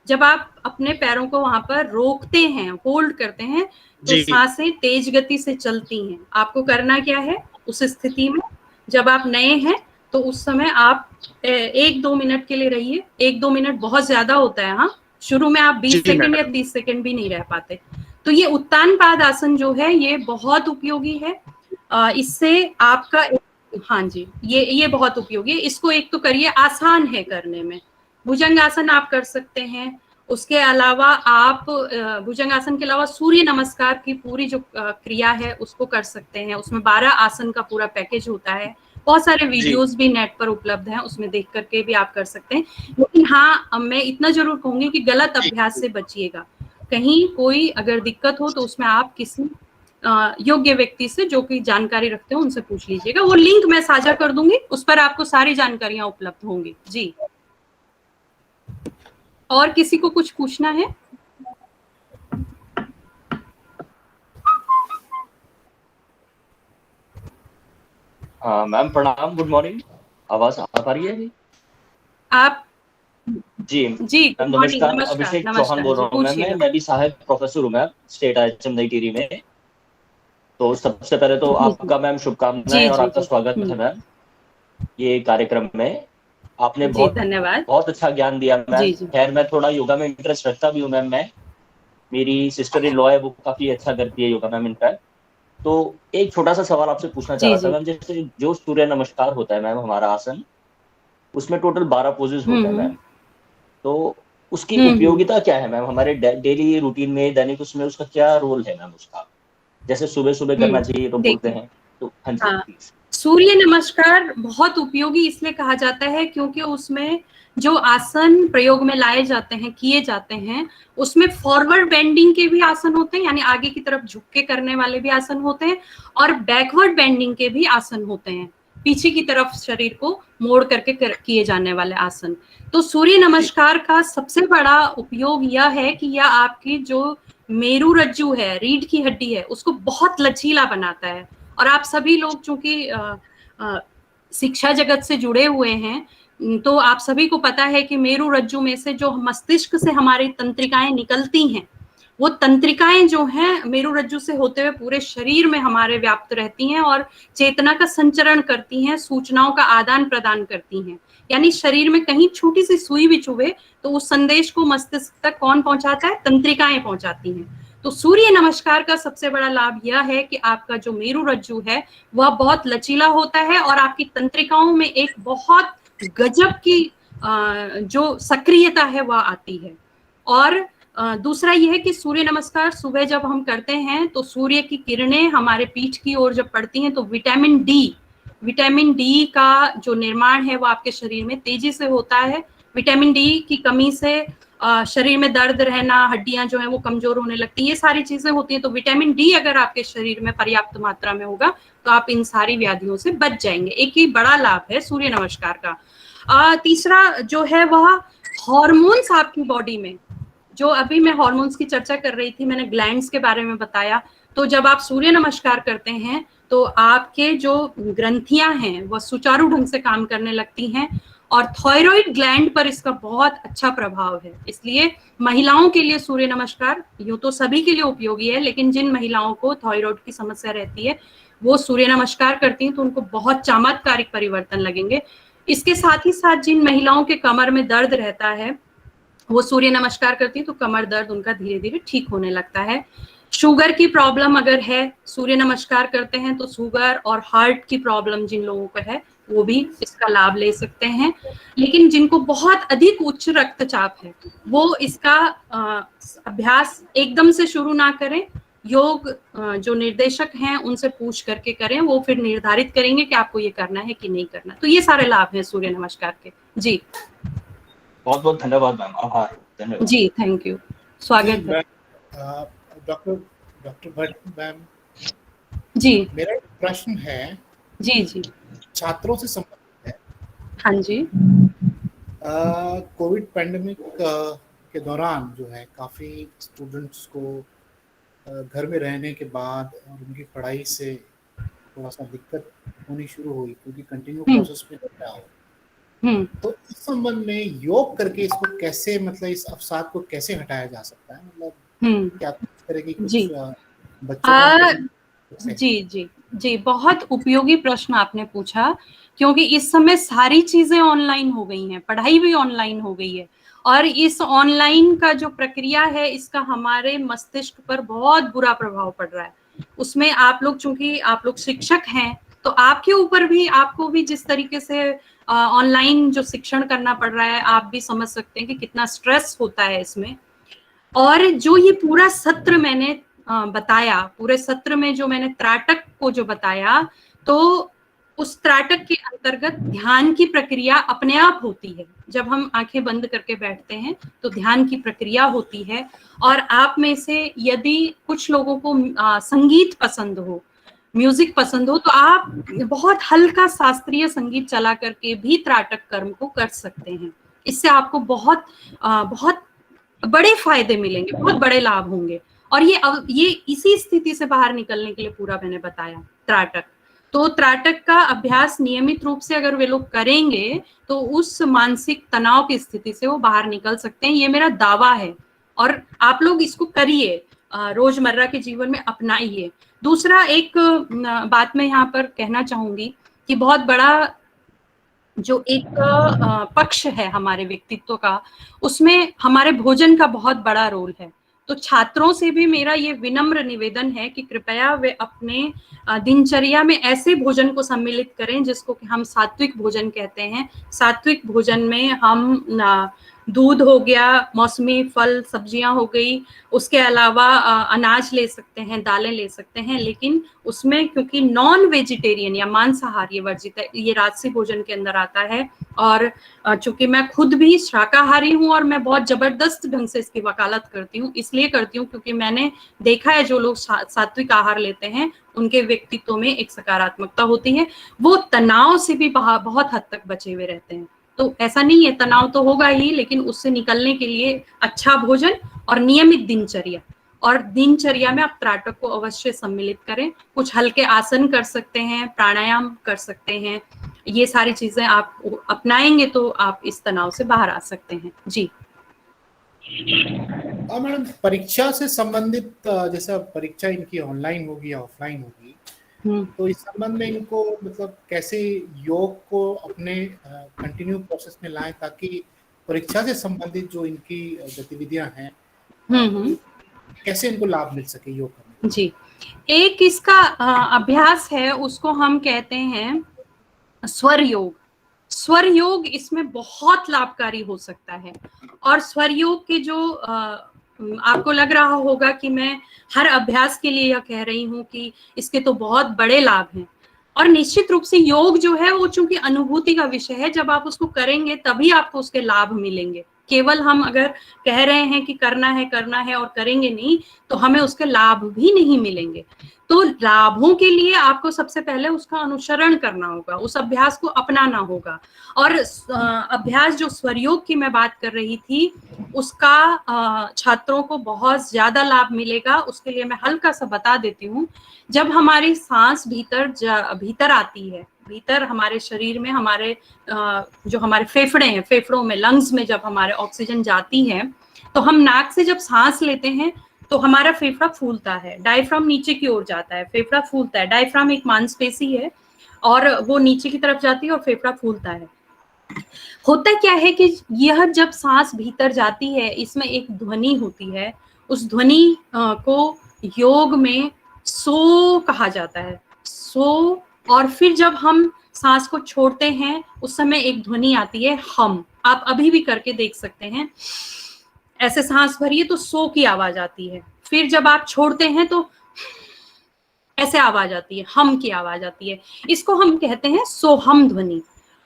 जब आप अपने पैरों को वहां पर रोकते हैं, होल्ड करते हैं, तो सांसें तेज गति से चलती हैं। आपको करना क्या है उस स्थिति में, जब आप नए हैं तो उस समय आप 1-2 मिनट के लिए रहिए। 1-2 मिनट बहुत ज्यादा होता है, हाँ, शुरू में आप 20 सेकंड या 30 सेकंड भी नहीं रह पाते। तो ये उत्तान पाद आसन जो है ये बहुत उपयोगी है। इससे आपका, हाँ जी, ये बहुत उपयोगी है। इसको एक तो करिए, आसान है करने में। भुजंगासन आप कर सकते हैं, उसके अलावा आप भुजंगासन के अलावा सूर्य नमस्कार की पूरी जो क्रिया है उसको कर सकते हैं। उसमें 12 आसन का पूरा पैकेज होता है, बहुत सारे वीडियोस भी नेट पर उपलब्ध हैं, उसमें देख करके भी आप कर सकते हैं। लेकिन हाँ, मैं इतना जरूर कहूंगी कि गलत अभ्यास से बचिएगा। कहीं कोई अगर दिक्कत हो तो उसमें आप किसी योग्य व्यक्ति से जो कि जानकारी रखते हो उनसे पूछ लीजिएगा। वो लिंक मैं साझा कर दूंगी, उस पर आपको सारी जानकारियां उपलब्ध होंगी। जी, और किसी को कुछ पूछना है? मैम प्रणाम, गुड मॉर्निंग, आवाज आ पा रही है? आप जी मैम नमस्कार, अभिषेक चौहान बोल रहा हूँ मैम। मैं भी सहायक प्रोफेसर हूँ मैम, स्टेट IHM नई टिहरी में। तो सबसे पहले तो आपका मैम शुभकामनाएं और आपका स्वागत है मैम ये कार्यक्रम में। आपने बहुत अच्छा ज्ञान दिया मैम। खैर मैं थोड़ा योगा में इंटरेस्ट रखता भी हूँ मैम। मैं, मेरी सिस्टर इन लॉ है, वो काफी अच्छा करती है योगा मैम इनफैक्ट। तो एक छोटा सा सवाल आपसे पूछना चाह रहा था मैम, जैसे जो सूर्य नमस्कार होता है मैम हमारा आसन, उसमें टोटल 12 पोजेस होते हैं मैम, तो उसकी उपयोगिता क्या है मैम हमारे डेली रूटीन में, दैनिक उसमें उसका क्या रोल है मैम उसका? जैसे सुबह सुबह करना चाहिए तो बोलते हैं, तो हाँ जी। सूर्य नमस्कार बहुत उपयोगी इसलिए कहा जाता है क्योंकि उसमें जो आसन प्रयोग में लाए जाते हैं, किए जाते हैं, उसमें फॉरवर्ड बेंडिंग के भी आसन होते हैं, यानी आगे की तरफ झुक के करने वाले भी आसन होते हैं, और बैकवर्ड बेंडिंग के भी आसन होते हैं, पीछे की तरफ शरीर को मोड़ करके किए जाने वाले आसन। तो सूर्य नमस्कार का सबसे बड़ा उपयोग यह है कि यह आपकी जो मेरु रज्जु है, रीढ़ की हड्डी है, उसको बहुत लचीला बनाता है। और आप सभी लोग चूंकि शिक्षा जगत से जुड़े हुए हैं, तो आप सभी को पता है कि मेरु रज्जु में से जो मस्तिष्क से हमारी तंत्रिकाएं निकलती हैं, वो तंत्रिकाएं जो हैं मेरु रज्जु से होते हुए पूरे शरीर में हमारे व्याप्त रहती हैं और चेतना का संचरण करती हैं, सूचनाओं का आदान प्रदान करती हैं। यानी शरीर में कहीं छोटी सी सुई भी चुभे तो उस संदेश को मस्तिष्क तक कौन पहुंचाता है? तंत्रिकाएं पहुंचाती हैं। तो सूर्य नमस्कार का सबसे बड़ा लाभ यह है कि आपका जो मेरु रज्जु है वह बहुत लचीला होता है और आपकी तंत्रिकाओं में एक बहुत गजब की जो सक्रियता है वह आती है। और दूसरा यह है कि सूर्य नमस्कार सुबह जब हम करते हैं तो सूर्य की किरणें हमारे पीठ की ओर जब पड़ती हैं तो विटामिन डी का जो निर्माण है वो आपके शरीर में तेजी से होता है। विटामिन डी की कमी से शरीर में दर्द रहना, हड्डियां जो है वो कमजोर होने लगती हैं, ये सारी चीजें होती हैं। तो विटामिन डी अगर आपके शरीर में पर्याप्त मात्रा में होगा तो आप इन सारी व्याधियों से बच जाएंगे। एक ही बड़ा लाभ है सूर्य नमस्कार का। तीसरा जो है वह हार्मोन्स आपकी बॉडी में जो अभी मैं हार्मोन्स की चर्चा कर रही थी, मैंने ग्लैंड्स के बारे में बताया, तो जब आप सूर्य नमस्कार करते हैं तो आपके जो ग्रंथियां हैं वो सुचारू ढंग से काम करने लगती हैं और थायराइड ग्लैंड पर इसका बहुत अच्छा प्रभाव है। इसलिए महिलाओं के लिए सूर्य नमस्कार यूं तो सभी के लिए उपयोगी है, लेकिन जिन महिलाओं को थायराइड की समस्या रहती है वो सूर्य नमस्कार करती हैं तो उनको बहुत चमत्कारिक परिवर्तन लगेंगे। इसके साथ ही साथ जिन महिलाओं के कमर में दर्द रहता है वो सूर्य नमस्कार करती है तो कमर दर्द उनका धीरे धीरे ठीक होने लगता है। शुगर की प्रॉब्लम अगर है, सूर्य नमस्कार करते हैं तो शुगर और हार्ट की प्रॉब्लम जिन लोगों को है वो भी इसका लाभ ले सकते हैं। लेकिन जिनको बहुत अधिक उच्च रक्तचाप है वो इसका अभ्यास एकदम से शुरू ना करें, योग जो निर्देशक हैं उनसे पूछ करके करें, वो फिर निर्धारित करेंगे कि आपको ये करना है कि नहीं करना। तो ये सारे लाभ हैं सूर्य नमस्कार के। जी बहुत बहुत धन्यवाद मैम, आभार, धन्यवाद जी, थैंक यू, स्वागत है। डॉक्टर भट्ट मैम जी मेरा एक प्रश्न है, जी जी छात्रों से संबंधित है। हाँ जी। कोविड पैंडेमिक के दौरान जो है काफ़ी स्टूडेंट्स को घर में रहने के बाद और उनकी पढ़ाई से थोड़ा सा दिक्कत होनी शुरू हुई क्योंकि कंटिन्यू प्रोसेस में रहता हो। तो इस संबंध में योग करके इसको कैसे, मतलब इस अवसाद को कैसे हटाया जा सकता है, मतलब क्या तरह की कुछ बच्चों जी जी जी, बहुत उपयोगी प्रश्न आपने पूछा, क्योंकि इस समय सारी चीजें ऑनलाइन हो गई हैं, पढ़ाई भी ऑनलाइन हो गई है और इस ऑनलाइन का जो प्रक्रिया है इसका हमारे मस्तिष्क पर बहुत बुरा प्रभाव पड़ रहा है। उसमें आप लोग, चूंकि आप लोग शिक्षक हैं तो आपके ऊपर भी, आपको भी जिस तरीके से ऑनलाइन जो शिक्षण करना पड़ रहा है आप भी समझ सकते हैं कि कितना स्ट्रेस होता है इसमें। और जो ये पूरा सत्र मैंने बताया, पूरे सत्र में जो मैंने त्राटक को जो बताया, तो उस त्राटक के अंतर्गत ध्यान की प्रक्रिया अपने आप होती है। जब हम आंखें बंद करके बैठते हैं तो ध्यान की प्रक्रिया होती है। और आप में से यदि कुछ लोगों को संगीत पसंद हो, म्यूजिक पसंद हो, तो आप बहुत हल्का शास्त्रीय संगीत चला करके भी त्राटक कर्म को कर सकते हैं। इससे आपको बहुत बहुत बड़े फायदे मिलेंगे, बहुत बड़े लाभ होंगे। और ये इसी स्थिति से बाहर निकलने के लिए पूरा मैंने बताया त्राटक। तो त्राटक का अभ्यास नियमित रूप से अगर वे लोग करेंगे तो उस मानसिक तनाव की स्थिति से वो बाहर निकल सकते हैं, ये मेरा दावा है। और आप लोग इसको करिए, रोजमर्रा के जीवन में अपनाइए। दूसरा एक बात मैं यहाँ पर कहना चाहूंगी कि बहुत बड़ा जो एक पक्ष है हमारे व्यक्तित्व का, उसमें हमारे भोजन का बहुत बड़ा रोल है। तो छात्रों से भी मेरा ये विनम्र निवेदन है कि कृपया वे अपने दिनचर्या में ऐसे भोजन को सम्मिलित करें जिसको कि हम सात्विक भोजन कहते हैं। सात्विक भोजन में हम दूध हो गया, मौसमी फल सब्जियां हो गई, उसके अलावा अनाज ले सकते हैं, दालें ले सकते हैं, लेकिन उसमें क्योंकि नॉन वेजिटेरियन या मांसाहार ये वर्जित है, ये राजसी भोजन के अंदर आता है। और चूंकि मैं खुद भी शाकाहारी हूँ और मैं बहुत जबरदस्त ढंग से इसकी वकालत करती हूँ, इसलिए करती हूँ क्योंकि मैंने देखा है जो लोग सात्विक आहार लेते हैं उनके व्यक्तित्व में एक सकारात्मकता होती है, वो तनाव से भी बहुत हद तक बचे हुए रहते हैं। तो ऐसा नहीं है, तनाव तो होगा ही, लेकिन उससे निकलने के लिए अच्छा भोजन और नियमित दिनचर्या, और दिनचर्या में आप त्राटक को अवश्य सम्मिलित करें। कुछ हल्के आसन कर सकते हैं, प्राणायाम कर सकते हैं, ये सारी चीजें आप अपनाएंगे तो आप इस तनाव से बाहर आ सकते हैं। जी मैडम, परीक्षा से संबंधित, जैसा परीक्षा इनकी ऑनलाइन होगी या ऑफलाइन होगी, तो इस संबंध में इनको मतलब कैसे योग को अपने कंटिन्यू प्रोसेस में लाएं ताकि परीक्षा से संबंधित जो इनकी गतिविधियां हैं कैसे इनको लाभ मिल सके योग करने? जी, एक इसका अभ्यास है, उसको हम कहते हैं स्वर योग। स्वर योग इसमें बहुत लाभकारी हो सकता है। और स्वर योग के जो आपको लग रहा होगा कि मैं हर अभ्यास के लिए यह कह रही हूँ कि इसके तो बहुत बड़े लाभ हैं, और निश्चित रूप से योग जो है वो चूंकि अनुभूति का विषय है, जब आप उसको करेंगे तभी आपको उसके लाभ मिलेंगे। केवल हम अगर कह रहे हैं कि करना है और करेंगे नहीं तो हमें उसके लाभ भी नहीं मिलेंगे। तो लाभों के लिए आपको सबसे पहले उसका अनुसरण करना होगा, उस अभ्यास को अपनाना होगा। और अभ्यास जो स्वरयोग की मैं बात कर रही थी उसका छात्रों को बहुत ज्यादा लाभ मिलेगा। उसके लिए मैं हल्का सा बता देती हूँ। जब हमारी सांस भीतर आती है, भीतर हमारे शरीर में हमारे जो हमारे फेफड़े हैं, फेफड़ों में, लंग्स में जब हमारे ऑक्सीजन जाती है तो हम नाक से जब सांस लेते हैं तो हमारा फेफड़ा फूलता है, डायफ्राम नीचे की ओर जाता है, फेफड़ा फूलता है। डायफ्राम एक मांसपेशी है और वो नीचे की तरफ जाती है और फेफड़ा फूलता है। होता क्या है कि यह जब सांस भीतर जाती है इसमें एक ध्वनि होती है, उस ध्वनि को योग में सो कहा जाता है, सो। और फिर जब हम सांस को छोड़ते हैं उस समय एक ध्वनि आती है हम। आप अभी भी करके देख सकते हैं, ऐसे सांस भरिए तो सो की आवाज आती है, फिर जब आप छोड़ते हैं तो ऐसे आवाज आती है, हम की आवाज आती है। इसको हम कहते हैं सोहम ध्वनि।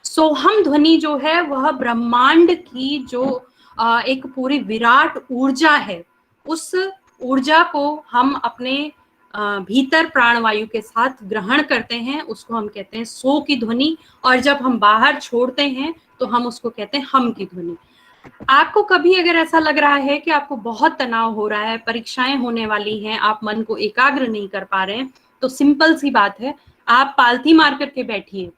सोहम ध्वनि जो है वह ब्रह्मांड की जो एक पूरी विराट ऊर्जा है, उस ऊर्जा को हम अपने भीतर प्राणवायु के साथ ग्रहण करते हैं, उसको हम कहते हैं सो की ध्वनि। और जब हम बाहर छोड़ते हैं तो हम उसको कहते हैं हम की ध्वनि। आपको कभी अगर ऐसा लग रहा है कि आपको बहुत तनाव हो रहा है, परीक्षाएं होने वाली हैं, आप मन को एकाग्र नहीं कर पा रहे हैं, तो सिंपल सी बात है, आप पालथी मार करके बैठिए।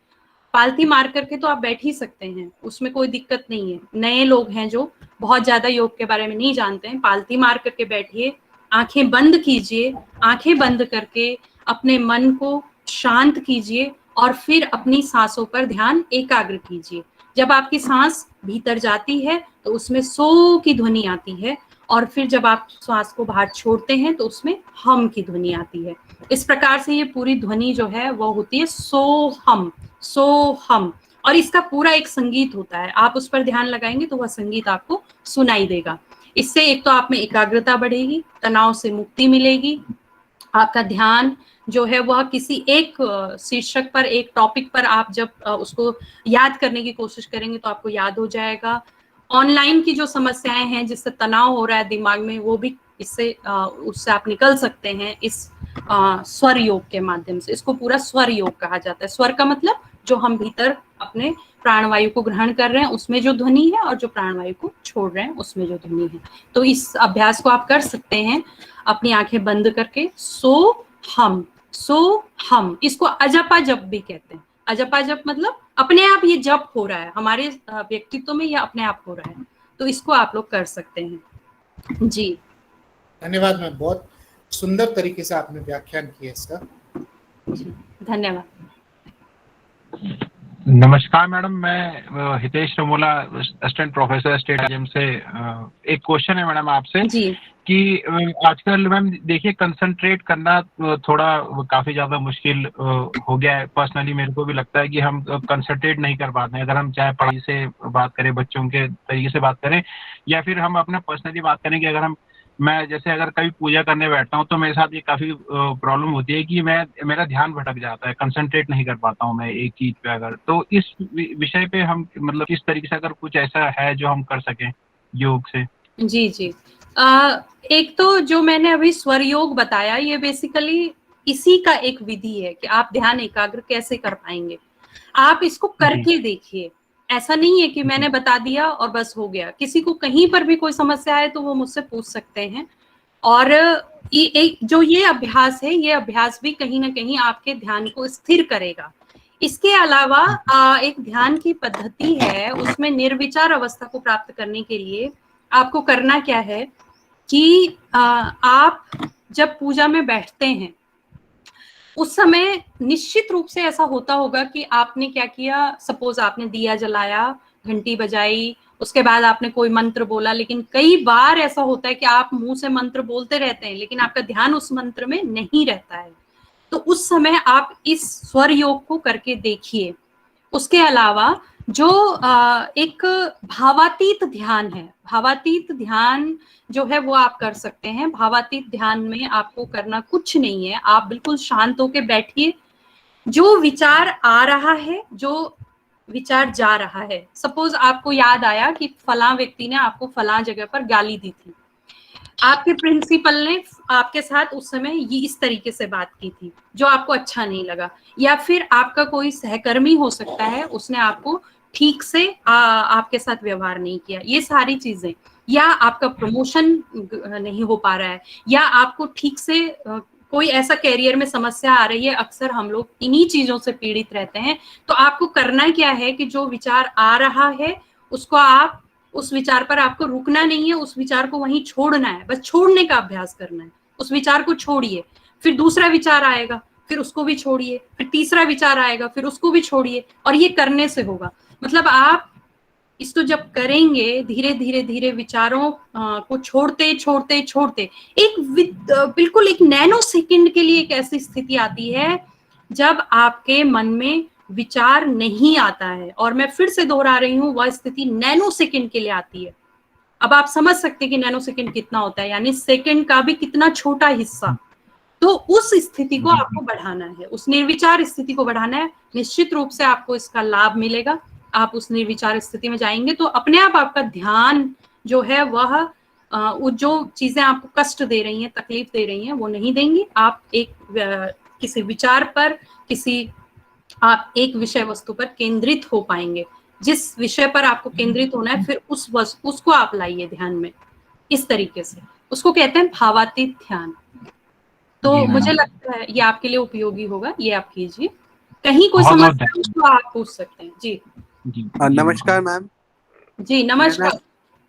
पालथी मार करके तो आप बैठ ही सकते हैं, उसमें कोई दिक्कत नहीं है। नए लोग हैं जो बहुत ज्यादा योग के बारे में नहीं जानते हैं, पालथी मार करके बैठिए, आंखें बंद कीजिए, आंखें बंद करके अपने मन को शांत कीजिए और फिर अपनी सांसों पर ध्यान एकाग्र कीजिए। जब आपकी सांस भीतर जाती है तो उसमें सो की ध्वनि आती है और फिर जब आप सांस को बाहर छोड़ते हैं तो उसमें हम की ध्वनि आती है। इस प्रकार से ये पूरी ध्वनि जो है वो होती है सोहम, सोहम। और इसका पूरा एक संगीत होता है, आप उस पर ध्यान लगाएंगे तो वह संगीत आपको सुनाई देगा। इससे एक तो आप में एकाग्रता बढ़ेगी, तनाव से मुक्ति मिलेगी, आपका ध्यान जो है वह किसी एक शीर्षक पर, एक टॉपिक पर आप जब उसको याद करने की कोशिश करेंगे तो आपको याद हो जाएगा। ऑनलाइन की जो समस्याएं हैं जिससे तनाव हो रहा है दिमाग में, वो भी इससे उससे आप निकल सकते हैं इस स्वर योग के माध्यम से। इसको पूरा स्वर योग कहा जाता है। स्वर का मतलब जो हम भीतर अपने प्राणवायु को ग्रहण कर रहे हैं उसमें जो ध्वनि है और जो प्राणवायु को छोड़ रहे हैं उसमें जो ध्वनि है। तो इस अभ्यास को आप कर सकते हैं अपनी आंखें बंद करके। सो हम, इसको अजपा जप भी कहते हैं। अजपा जप मतलब अपने आप ये जप हो रहा है, हमारे व्यक्तित्व में ये अपने आप हो रहा है। तो इसको आप लोग कर सकते हैं। जी धन्यवाद मैम, बहुत सुंदर तरीके से आपने व्याख्यान किया इसका। जी धन्यवाद। नमस्कार मैडम, मैं Hitesh Ramola, assistant professor state IM से। एक क्वेश्चन है मैडम आपसे जी कि आजकल मैम देखिए कंसंट्रेट करना थोड़ा काफी ज्यादा मुश्किल हो गया है। पर्सनली मेरे को भी लगता है कि हम कंसंट्रेट नहीं कर पाते हैं, अगर हम चाहे पढ़ाई से बात करें, बच्चों के तरीके से बात करें, या फिर हम अपना पर्सनली बात करें कि अगर मैं जैसे अगर कभी पूजा करने बैठता हूँ तो मेरे साथ ये काफी प्रॉब्लम होती है कि मेरा ध्यान भटक जाता है, कंसंट्रेट नहीं कर पाता हूँ मैं एक चीज पे। अगर तो इस विषय पे हम मतलब किस तरीके से अगर कुछ ऐसा है जो हम कर सकें योग से। जी जी एक तो जो मैंने अभी स्वर योग बताया, ये बेसिकली इसी का एक विधि है कि आप ध्यान एकाग्र कैसे कर पाएंगे। आप इसको करके देखिए, ऐसा नहीं है कि मैंने बता दिया और बस हो गया। किसी को कहीं पर भी कोई समस्या है तो वो मुझसे पूछ सकते हैं। और जो ये अभ्यास है, ये अभ्यास भी कहीं ना कहीं आपके ध्यान को स्थिर करेगा। इसके अलावा एक ध्यान की पद्धति है, उसमें निर्विचार अवस्था को प्राप्त करने के लिए आपको करना क्या है कि आप जब पूजा में बैठते हैं उस समय निश्चित रूप से ऐसा होता होगा कि आपने क्या किया, सपोज आपने दिया जलाया, घंटी बजाई, उसके बाद आपने कोई मंत्र बोला, लेकिन कई बार ऐसा होता है कि आप मुंह से मंत्र बोलते रहते हैं लेकिन आपका ध्यान उस मंत्र में नहीं रहता है। तो उस समय आप इस स्वर योग को करके देखिए। उसके अलावा जो एक भावातीत ध्यान है, भावातीत ध्यान जो है वो आप कर सकते हैं। भावातीत ध्यान में आपको करना कुछ नहीं है, आप बिल्कुल शांत होकर बैठिए। जो विचार आ रहा है, जो विचार जा रहा है, सपोज आपको याद आया कि फलां व्यक्ति ने आपको फलां जगह पर गाली दी थी, आपके प्रिंसिपल ने आपके साथ उस समय ये इस तरीके से बात की थी जो आपको अच्छा नहीं लगा, या फिर आपका कोई सहकर्मी हो सकता है उसने आपको ठीक से आपके साथ व्यवहार नहीं किया, ये सारी चीजें, या आपका प्रमोशन नहीं हो पा रहा है, या आपको ठीक से कोई ऐसा कैरियर में समस्या आ रही है, अक्सर हम लोग इन्हीं चीजों से पीड़ित रहते हैं। तो आपको करना क्या है कि जो विचार आ रहा है उसको आप, उस विचार पर आपको रुकना नहीं है, उस विचार को वहीं छोड़ना है, बस छोड़ने का अभ्यास करना है। उस विचार को छोड़िए, फिर दूसरा विचार आएगा, फिर उसको भी छोड़िए, फिर तीसरा विचार आएगा, फिर उसको भी छोड़िए, और ये करने से होगा। मतलब आप इसको जब करेंगे, धीरे धीरे धीरे विचारों को छोड़ते छोड़ते छोड़ते एक बिल्कुल एक नैनो सेकंड के लिए एक ऐसी स्थिति आती है जब आपके मन में विचार नहीं आता है, और मैं फिर से दोहरा रही हूं, वह स्थिति नैनो सेकंड के लिए आती है। अब आप समझ सकते हैं कि नैनो सेकंड कितना होता है, यानी सेकंड का भी कितना छोटा हिस्सा। तो उस स्थिति को आपको बढ़ाना है, उस निर्विचार स्थिति को बढ़ाना है। निश्चित रूप से आपको इसका लाभ मिलेगा। आप उस निर्विचार स्थिति में जाएंगे तो अपने आप आपका ध्यान जो है वह जो चीजें आपको कष्ट दे रही हैं, तकलीफ दे रही हैं, वो नहीं देंगी। आप किसी विचार पर, आप एक विषय वस्तु पर केंद्रित हो पाएंगे। जिस विषय पर आपको केंद्रित होना है, फिर उसको आप लाइए ध्यान में, इस तरीके से। उसको कहते हैं भावातीत ध्यान। तो मुझे लगता है ये आपके लिए उपयोगी होगा, ये आप कीजिए। कहीं कोई समस्या है तो आप पूछ सकते हैं। जी नमस्कार मैम। जी नमस्कार।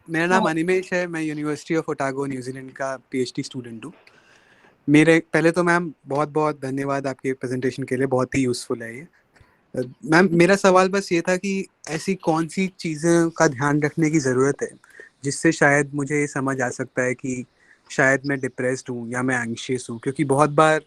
मेरा नाम अनिमेश है, मैं यूनिवर्सिटी ऑफ ओटागो न्यूजीलैंड का पीएचडी स्टूडेंट हूँ। मेरे पहले तो मैम बहुत बहुत धन्यवाद आपके प्रेजेंटेशन के लिए, बहुत ही यूज़फुल है ये। मैम मेरा सवाल बस ये था कि ऐसी कौन सी चीज़ों का ध्यान रखने की ज़रूरत है जिससे शायद मुझे ये समझ आ सकता है कि शायद मैं डिप्रेस्ड हूँ या मैं एंग्शियस हूँ, क्योंकि बहुत बार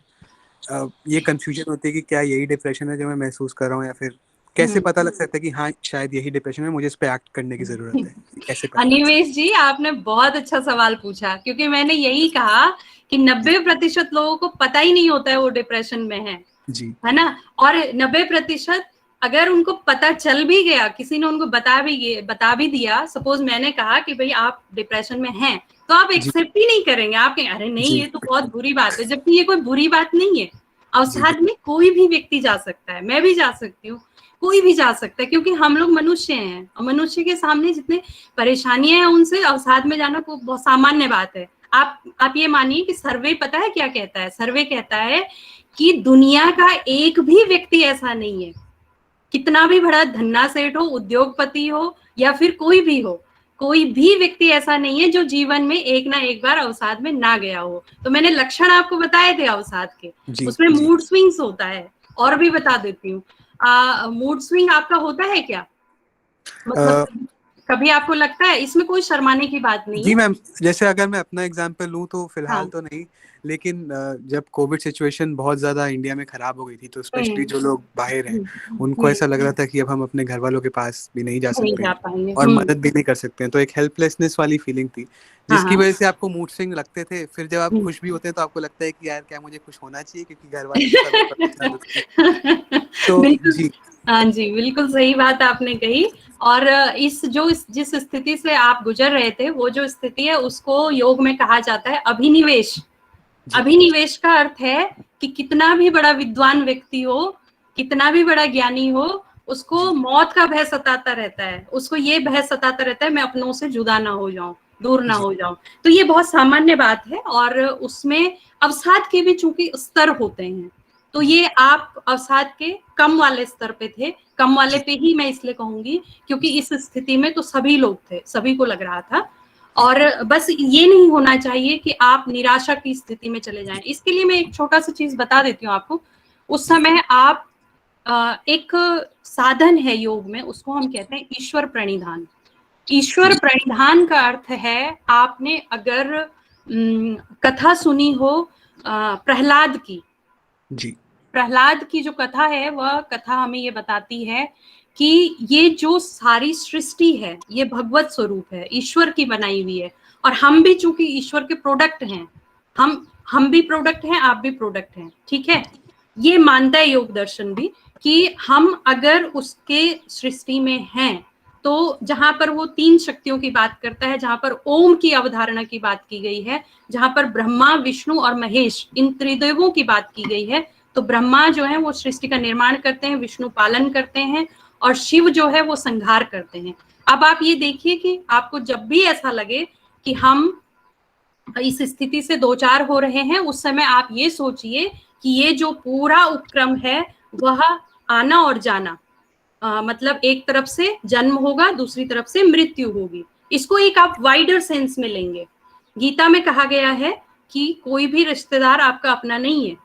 ये कंफ्यूजन होती है कि क्या यही डिप्रेशन है जो मैं महसूस कर रहा हूँ, या फिर कैसे पता लग सकता है कि हाँ शायद यही डिप्रेशन है, मुझे इस पे एक्ट करने की जरूरत है, कैसे पता? अनिमेश जी आपने बहुत अच्छा सवाल पूछा, क्योंकि मैंने यही कहा कि 90% लोगों को पता ही नहीं होता है वो डिप्रेशन में है जी, है ना। और 90% अगर उनको पता चल भी गया, किसी ने उनको बता भी दिया, सपोज मैंने कहा कि भाई आप डिप्रेशन में हैं, तो आप एक्सेप्ट ही नहीं करेंगे। आप कहें अरे नहीं ये तो बहुत बुरी बात है, जबकि ये कोई बुरी बात नहीं है। अवसाद में कोई भी व्यक्ति जा सकता है, मैं भी जा सकती हूँ, कोई भी जा सकता है, क्योंकि हम लोग मनुष्य हैं और मनुष्य के सामने जितने परेशानियां हैं उनसे अवसाद में जाना को बहुत सामान्य बात है। आप ये मानिए कि सर्वे पता है क्या कहता है? सर्वे कहता है कि दुनिया का एक भी व्यक्ति ऐसा नहीं है, कितना भी बड़ा धन्ना सेठ हो, उद्योगपति हो या फिर कोई भी हो, कोई भी व्यक्ति ऐसा नहीं है जो जीवन में एक ना एक बार अवसाद में ना गया हो। तो मैंने लक्षण आपको बताए थे अवसाद के, उसमें मूड स्विंग्स होता है। और भी बता देती हूँ, मूड स्विंग आपका होता है क्या? मतलब कभी आपको लगता है? इसमें कोई शर्माने की बात नहीं जी मैम, जैसे अगर मैं अपना एग्जांपल लूं तो फिलहाल तो नहीं, लेकिन जब कोविड सिचुएशन बहुत ज्यादा इंडिया में खराब हो गई थी तो स्पेशली जो लोग बाहर हैं उनको ऐसा लग रहा था कि अब हम अपने घर वालों के पास भी नहीं जा सकते हैं और मदद भी नहीं कर सकते हैं, तो एक हेल्पलेसनेस वाली फीलिंग थी जिसकी वजह से आपको मूड स्विंग लगते थे। फिर जब आप खुश भी होते हैं तो आपको लगता है कि यार क्या मुझे खुश होना चाहिए क्योंकि घर वाले तो जी हाँ जी, बिल्कुल सही बात आपने कही। और जिस स्थिति से आप गुजर रहे थे, वो जो स्थिति है उसको योग में कहा जाता है अभिनिवेश। अभिनिवेश का अर्थ है कि कितना भी बड़ा विद्वान व्यक्ति हो, कितना भी बड़ा ज्ञानी हो, उसको मौत का भय सताता रहता है। उसको ये भय सताता रहता है मैं अपनों से जुदा ना हो जाऊं, दूर ना हो जाऊं। तो ये बहुत सामान्य बात है। और उसमें अवसाद के भी चूंकि स्तर होते हैं, तो ये आप अवसाद के कम वाले स्तर पे थे। कम वाले पे ही मैं इसलिए कहूंगी क्योंकि इस स्थिति में तो सभी लोग थे, सभी को लग रहा था। और बस ये नहीं होना चाहिए कि आप निराशा की स्थिति में चले जाएं। इसके लिए मैं एक छोटा सा चीज बता देती हूँ आपको। उस समय आप एक साधन है योग में, उसको हम कहते हैं ईश्वर प्रणिधान। ईश्वर प्रणिधान का अर्थ है, आपने अगर कथा सुनी हो प्रहलाद की जी, प्रहलाद की जो कथा है वह कथा हमें ये बताती है कि ये जो सारी सृष्टि है ये भगवत स्वरूप है, ईश्वर की बनाई हुई है। और हम भी चूंकि ईश्वर के प्रोडक्ट हैं, हम भी प्रोडक्ट हैं, आप भी प्रोडक्ट हैं, ठीक है। ये मानता है योग दर्शन भी कि हम अगर उसके सृष्टि में हैं, तो जहां पर वो 3 शक्तियों की बात करता है, जहां पर ओम की अवधारणा की बात की गई है, जहां पर ब्रह्मा, विष्णु और महेश इन त्रिदेवों की बात की गई है, तो ब्रह्मा जो है वो सृष्टि का निर्माण करते हैं, विष्णु पालन करते हैं और शिव जो है वो संहार करते हैं। अब आप ये देखिए कि आपको जब भी ऐसा लगे कि हम इस स्थिति से 2-4 हो रहे हैं, उस समय आप ये सोचिए कि ये जो पूरा उपक्रम है वह आना और जाना, मतलब एक तरफ से जन्म होगा, दूसरी तरफ से मृत्यु होगी। इसको एक आप वाइडर सेंस में लेंगे। गीता में कहा गया है कि कोई भी रिश्तेदार आपका अपना नहीं है,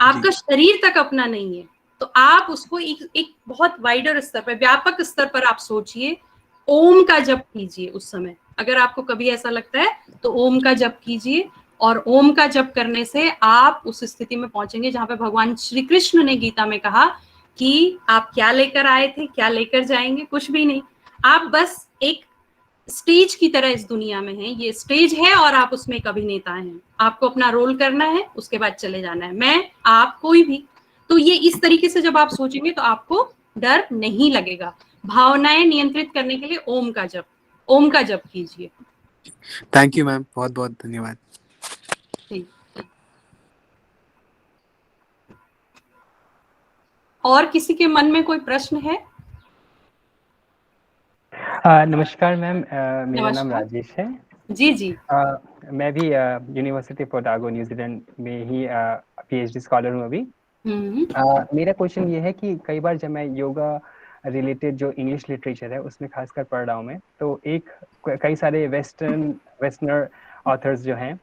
आपका शरीर तक अपना नहीं है। तो आप उसको एक बहुत वाइडर स्तर पर, व्यापक स्तर पर आप सोचिए। ओम का जप कीजिए उस समय, अगर आपको कभी ऐसा लगता है तो ओम का जप कीजिए, और ओम का जप करने से आप उस स्थिति में पहुंचेंगे जहां पे भगवान श्री कृष्ण ने गीता में कहा कि आप क्या लेकर आए थे, क्या लेकर जाएंगे, कुछ भी नहीं। आप बस एक स्टेज की तरह इस दुनिया में हैं, ये स्टेज है और आप उसमें एक अभिनेता हैं। आपको अपना रोल करना है, उसके बाद चले जाना है, मैं, आप, कोई भी। तो ये इस तरीके से जब आप सोचेंगे तो आपको डर नहीं लगेगा। भावनाएं नियंत्रित करने के लिए ओम का जप कीजिए। थैंक यू मैम, बहुत बहुत धन्यवाद। और किसी के मन में कोई प्रश्न है? नमस्कार मैम, मेरा नाम राजेश है। जी जी। मैं भी यूनिवर्सिटी ऑफ ओटागो न्यूजीलैंड में ही पीएचडी स्कॉलर हूँ अभी। मेरा क्वेश्चन ये है कि कई बार जब मैं योगा रिलेटेड जो इंग्लिश लिटरेचर है उसमें खासकर पढ़ रहा हूँ मैं, तो कई सारे वेस्टर्नर ऑथर्स जो हैं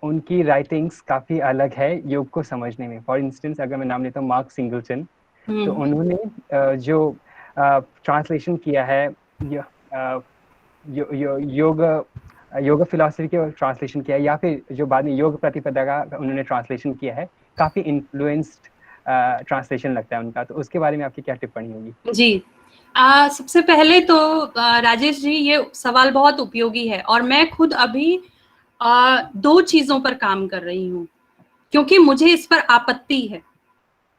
उनकी राइटिंग्स काफ़ी अलग है योग को समझने में। फॉर इंस्टेंस अगर मैं नाम लेता हूँ मार्क सिंगलटन, तो उन्होंने जो ट्रांसलेशन किया है योग फिलॉसफी के ट्रांसलेशन किया है, या फिर जो बाद में योग प्रतिपदा का उन्होंने ट्रांसलेशन किया है, काफ़ी इन्फ्लुएंस्ड ट्रांसलेशन लगता है उनका। तो उसके बारे में आपकी क्या टिप्पणी होगी? जी, सबसे पहले तो राजेश जी, ये सवाल बहुत उपयोगी है और मैं खुद अभी 2 चीजों पर काम कर रही हूँ, क्योंकि मुझे इस पर आपत्ति है।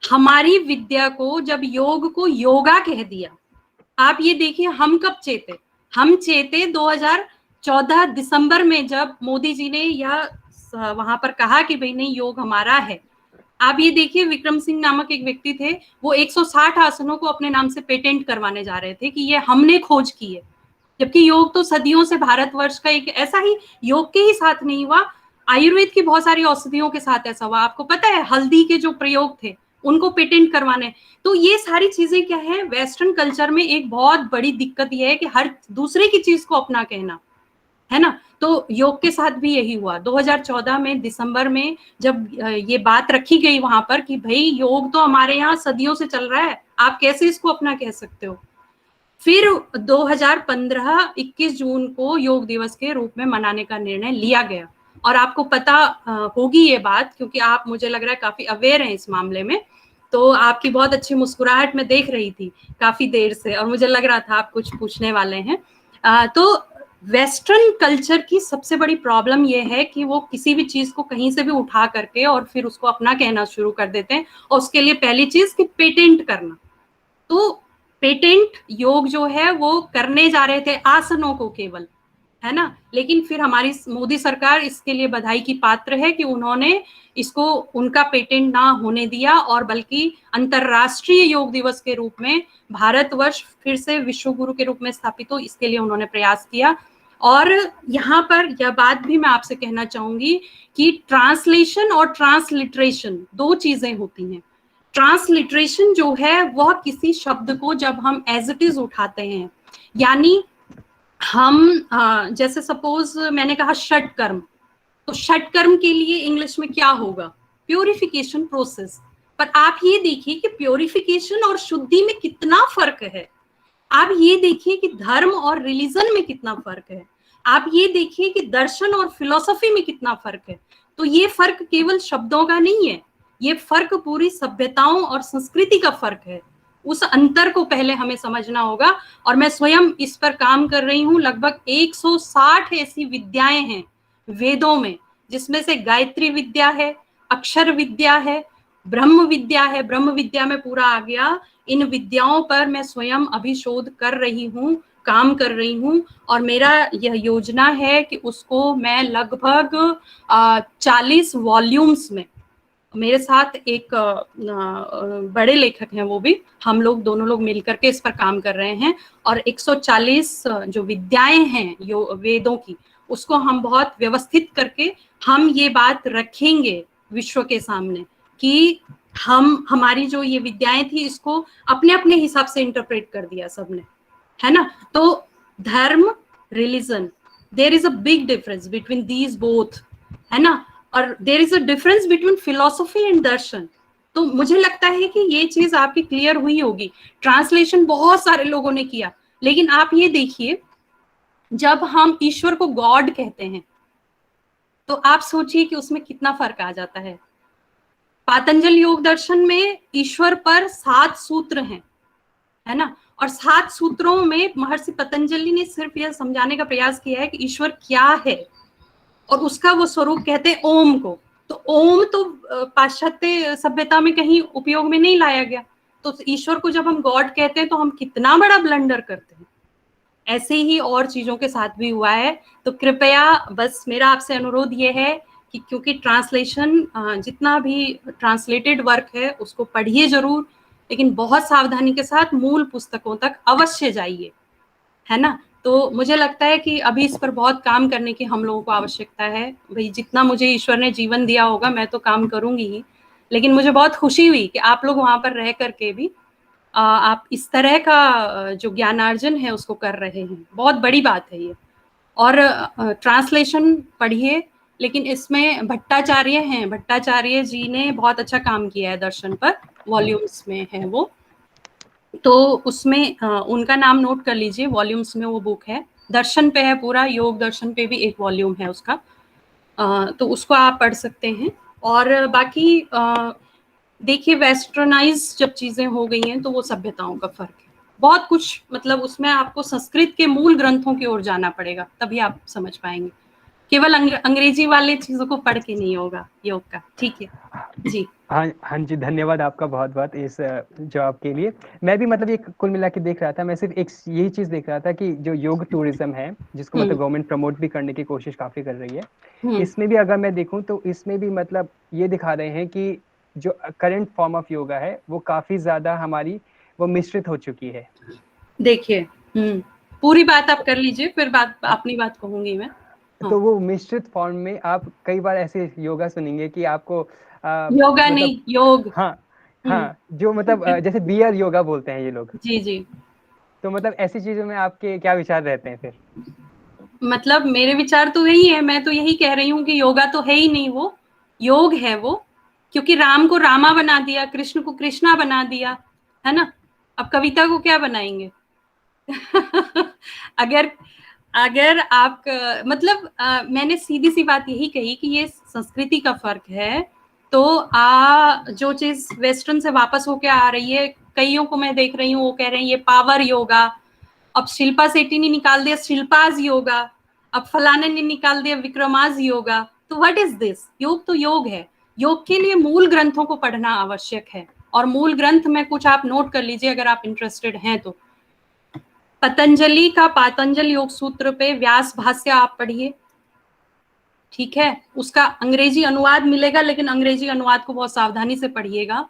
हमारी विद्या को जब योग को योगा कह दिया, आप ये देखिए हम कब चेते? हम चेते 2014 दिसंबर में, जब मोदी जी ने यह वहां पर कहा कि भाई नहीं, योग हमारा है। आप ये देखिए, विक्रम सिंह नामक एक व्यक्ति थे, वो 160 आसनों को अपने नाम से पेटेंट करवाने जा रहे थे कि ये हमने खोज की है, जबकि योग तो सदियों से भारतवर्ष का एक, ऐसा ही योग के ही साथ नहीं हुआ, आयुर्वेद की बहुत सारी औषधियों के साथ ऐसा हुआ। आपको पता है हल्दी के जो प्रयोग थे उनको पेटेंट करवाने। तो ये सारी चीजें क्या है, वेस्टर्न कल्चर में एक बहुत बड़ी दिक्कत ये है कि हर दूसरे की चीज को अपना कहना, है ना। तो योग के साथ भी यही हुआ। 2014 में दिसंबर में जब ये बात रखी गई वहां पर कि भाई योग तो हमारे यहाँ सदियों से चल रहा है, आप कैसे इसको अपना कह सकते हो। फिर 2015 21 जून को योग दिवस के रूप में मनाने का निर्णय लिया गया। और आपको पता होगी ये बात, क्योंकि आप, मुझे लग रहा है, काफी अवेयर हैं इस मामले में। तो आपकी बहुत अच्छी मुस्कुराहट में देख रही थी काफी देर से, और मुझे लग रहा था आप कुछ पूछने वाले हैं। तो वेस्टर्न कल्चर की सबसे बड़ी प्रॉब्लम ये है कि वो किसी भी चीज को कहीं से भी उठा करके और फिर उसको अपना कहना शुरू कर देते हैं, और उसके लिए पहली चीज कि पेटेंट करना। तो पेटेंट योग जो है वो करने जा रहे थे आसनों को केवल, है ना। लेकिन फिर हमारी मोदी सरकार इसके लिए बधाई की पात्र है कि उन्होंने इसको, उनका पेटेंट ना होने दिया, और बल्कि अंतरराष्ट्रीय योग दिवस के रूप में भारतवर्ष फिर से विश्व गुरु के रूप में स्थापित हो, इसके लिए उन्होंने प्रयास किया। और यहाँ पर यह बात भी मैं आपसे कहना चाहूंगी कि ट्रांसलेशन और ट्रांसलिटरेशन 2 चीजें होती हैं। ट्रांसलिटरेशन जो है वह किसी शब्द को जब हम एज इट इज उठाते हैं, यानी हम जैसे सपोज मैंने कहा षटकर्म, तो षटकर्म के लिए इंग्लिश में क्या होगा? Purification process. पर आप ये देखिए कि प्योरिफिकेशन और शुद्धि में कितना फर्क है। आप ये देखिए कि धर्म और रिलीजन में कितना फर्क है। आप ये देखिए कि दर्शन और फिलॉसफी में कितना फर्क है। तो ये फर्क केवल शब्दों का नहीं है, ये फर्क पूरी सभ्यताओं और संस्कृति का फर्क है। उस अंतर को पहले हमें समझना होगा, और मैं स्वयं इस पर काम कर रही हूँ। लगभग 160 ऐसी विद्याएं हैं वेदों में, जिसमें से गायत्री विद्या है, अक्षर विद्या है, ब्रह्म विद्या है, ब्रह्म विद्या में पूरा आ गया। इन विद्याओं पर मैं स्वयं अभी शोध कर रही हूँ, काम कर रही हूँ, और मेरा यह योजना है कि उसको मैं लगभग 40 वॉल्यूम्स में, मेरे साथ एक बड़े लेखक हैं, वो भी, हम लोग दोनों लोग मिलकर के इस पर काम कर रहे हैं, और 140 जो विद्याएं हैं वेदों की, उसको हम बहुत व्यवस्थित करके हम ये बात रखेंगे विश्व के सामने कि हमारी जो ये विद्याएं थी, इसको अपने अपने हिसाब से इंटरप्रेट कर दिया सबने, है ना। तो धर्म, religion, there is a big difference between these both, है ना, और there is a difference between philosophy and दर्शन। तो मुझे लगता है कि ये चीज आपकी क्लियर हुई होगी। ट्रांसलेशन बहुत सारे लोगों ने किया, लेकिन आप ये देखिए, जब हम ईश्वर को गॉड कहते हैं तो आप सोचिए कि उसमें कितना फर्क आ जाता है। पातंजल योग दर्शन में ईश्वर पर 7 सूत्र हैं, है ना, और 7 सूत्रों में महर्षि पतंजलि ने सिर्फ यह समझाने का प्रयास किया है कि ईश्वर क्या है, और उसका वो स्वरूप कहते हैं ओम को। तो ओम तो पाश्चात्य सभ्यता में कहीं उपयोग में नहीं लाया गया, तो ईश्वर को जब हम गॉड कहते हैं तो हम कितना बड़ा ब्लंडर करते हैं। ऐसे ही और चीजों के साथ भी हुआ है। तो कृपया बस मेरा आपसे अनुरोध ये है कि क्योंकि ट्रांसलेशन, जितना भी ट्रांसलेटेड वर्क है उसको पढ़िए जरूर, लेकिन बहुत सावधानी के साथ मूल पुस्तकों तक अवश्य जाइए, है ना। तो मुझे लगता है कि अभी इस पर बहुत काम करने की हम लोगों को आवश्यकता है। भाई जितना मुझे ईश्वर ने जीवन दिया होगा मैं तो काम करूंगी ही, लेकिन मुझे बहुत खुशी हुई कि आप लोग वहां पर रह करके भी आप इस तरह का जो ज्ञानार्जन है उसको कर रहे हैं। बहुत बड़ी बात है ये। और ट्रांसलेशन पढ़िए, लेकिन इसमें भट्टाचार्य हैं, भट्टाचार्य जी ने बहुत अच्छा काम किया है दर्शन पर, वॉल्यूम्स में है वो, तो उसमें उनका नाम नोट कर लीजिए। वॉल्यूम्स में वो बुक है, दर्शन पे है पूरा, योग दर्शन पे भी एक वॉल्यूम है उसका, तो उसको आप पढ़ सकते हैं। और बाकी देखिए, वेस्टर्नाइज जब चीजें हो गई हैं तो वो सभ्यताओं का फर्क है, बहुत कुछ, मतलब उसमें आपको संस्कृत के मूल ग्रंथों की ओर जाना पड़ेगा, तभी आप समझ पाएंगे। केवल अंग्रेजी वाले चीजों को पढ़ के नहीं होगा योग का। ठीक है जी। हाँ जी, धन्यवाद आपका बहुत बहुत इस जवाब के लिए। मैं भी मतलब ये कुल मिला के देख रहा था, मैं सिर्फ एक यही चीज देख रहा था कि जो योग टूरिज्म है, जिसको मतलब गवर्नमेंट प्रमोट भी करने की कोशिश काफी कर रही है, इसमें भी अगर मैं देखूं तो इसमें भी मतलब ये दिखा रहे हैं कि जो करंट फॉर्म ऑफ योगा है वो काफी ज्यादा हमारी वो मिश्रित हो चुकी है। देखिए, पूरी बात आप कर लीजिए, फिर अपनी बात कहूंगी मैं। हाँ। तो वो मिश्रित फॉर्म में आप कई बार ऐसे योगा सुनेंगे कि आपको योगा मतलब, नहीं योग, हाँ, जो मतलब जैसे बियर योगा बोलते हैं ये लोग। जी। तो मतलब ऐसी चीजों में आपके क्या विचार रहते हैं फिर? मतलब मेरे विचार तो यही है, मैं तो यही कह रही हूँ कि योगा तो है ही नहीं, वो योग है वो, क्योंकि राम को रामा बना दिया, कृष्ण को कृष्णा बना दिया, है ना। अब कविता को क्या बनाएंगे? अगर आप मतलब मैंने सीधी सी बात यही कही कि ये संस्कृति का फर्क है। तो जो चीज वेस्टर्न से वापस होके आ रही है, कईयों को मैं देख रही हूँ वो कह रहे हैं ये पावर योगा, अब शिल्पा शेट्टी ने निकाल दिया शिल्पाज योगा, अब फलाने ने निकाल दिया विक्रमाज योगा। तो व्हाट इज दिस? योग तो योग है। योग के लिए मूल ग्रंथों को पढ़ना आवश्यक है, और मूल ग्रंथ में कुछ आप नोट कर लीजिए अगर आप इंटरेस्टेड हैं तो। पतंजलि का पातंजल योग सूत्र पे व्यास भाष्य आप पढ़िए, ठीक है। उसका अंग्रेजी अनुवाद मिलेगा, लेकिन अंग्रेजी अनुवाद को बहुत सावधानी से पढ़िएगा।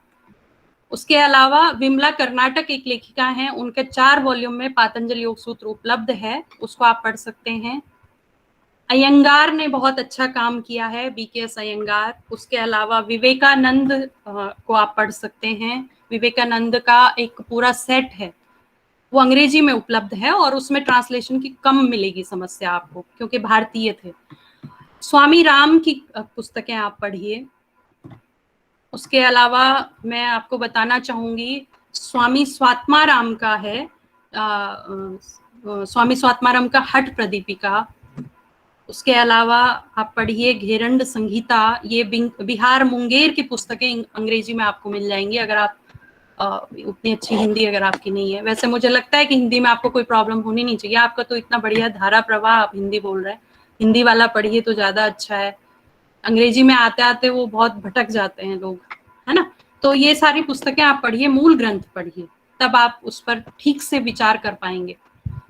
उसके अलावा विमला कर्नाटक एक लेखिका हैं, उनके 4 वॉल्यूम में पातंजल योग सूत्र उपलब्ध है, उसको आप पढ़ सकते हैं। अयंगार ने बहुत अच्छा काम किया है, BKS अयंगार। उसके अलावा विवेकानंद को आप पढ़ सकते हैं। विवेकानंद का एक पूरा सेट है, वो अंग्रेजी में उपलब्ध है, और उसमें ट्रांसलेशन की कम मिलेगी समस्या आपको, क्योंकि भारतीय थे। स्वामी राम की पुस्तकें आप पढ़िए। उसके अलावा मैं आपको बताना चाहूंगी, स्वामी स्वात्माराम का है, स्वामी स्वात्माराम का हठ प्रदीपिका। उसके अलावा आप पढ़िए घेरंड संहिता, ये बिहार मुंगेर की पुस्तकें अंग्रेजी में आपको मिल जाएंगी, अगर आप उतनी अच्छी हिंदी अगर आपकी नहीं है। वैसे मुझे लगता है कि हिंदी में आपको कोई प्रॉब्लम होनी नहीं चाहिए, आपका तो इतना बढ़िया धारा प्रवाह, आप हिंदी बोल रहे हैं, हिंदी वाला पढ़िए तो ज्यादा अच्छा है। अंग्रेजी में आते आते वो बहुत भटक जाते हैं लोग, है ना। तो ये सारी पुस्तकें आप पढ़िए, मूल ग्रंथ पढ़िए, तब आप उस पर ठीक से विचार कर पाएंगे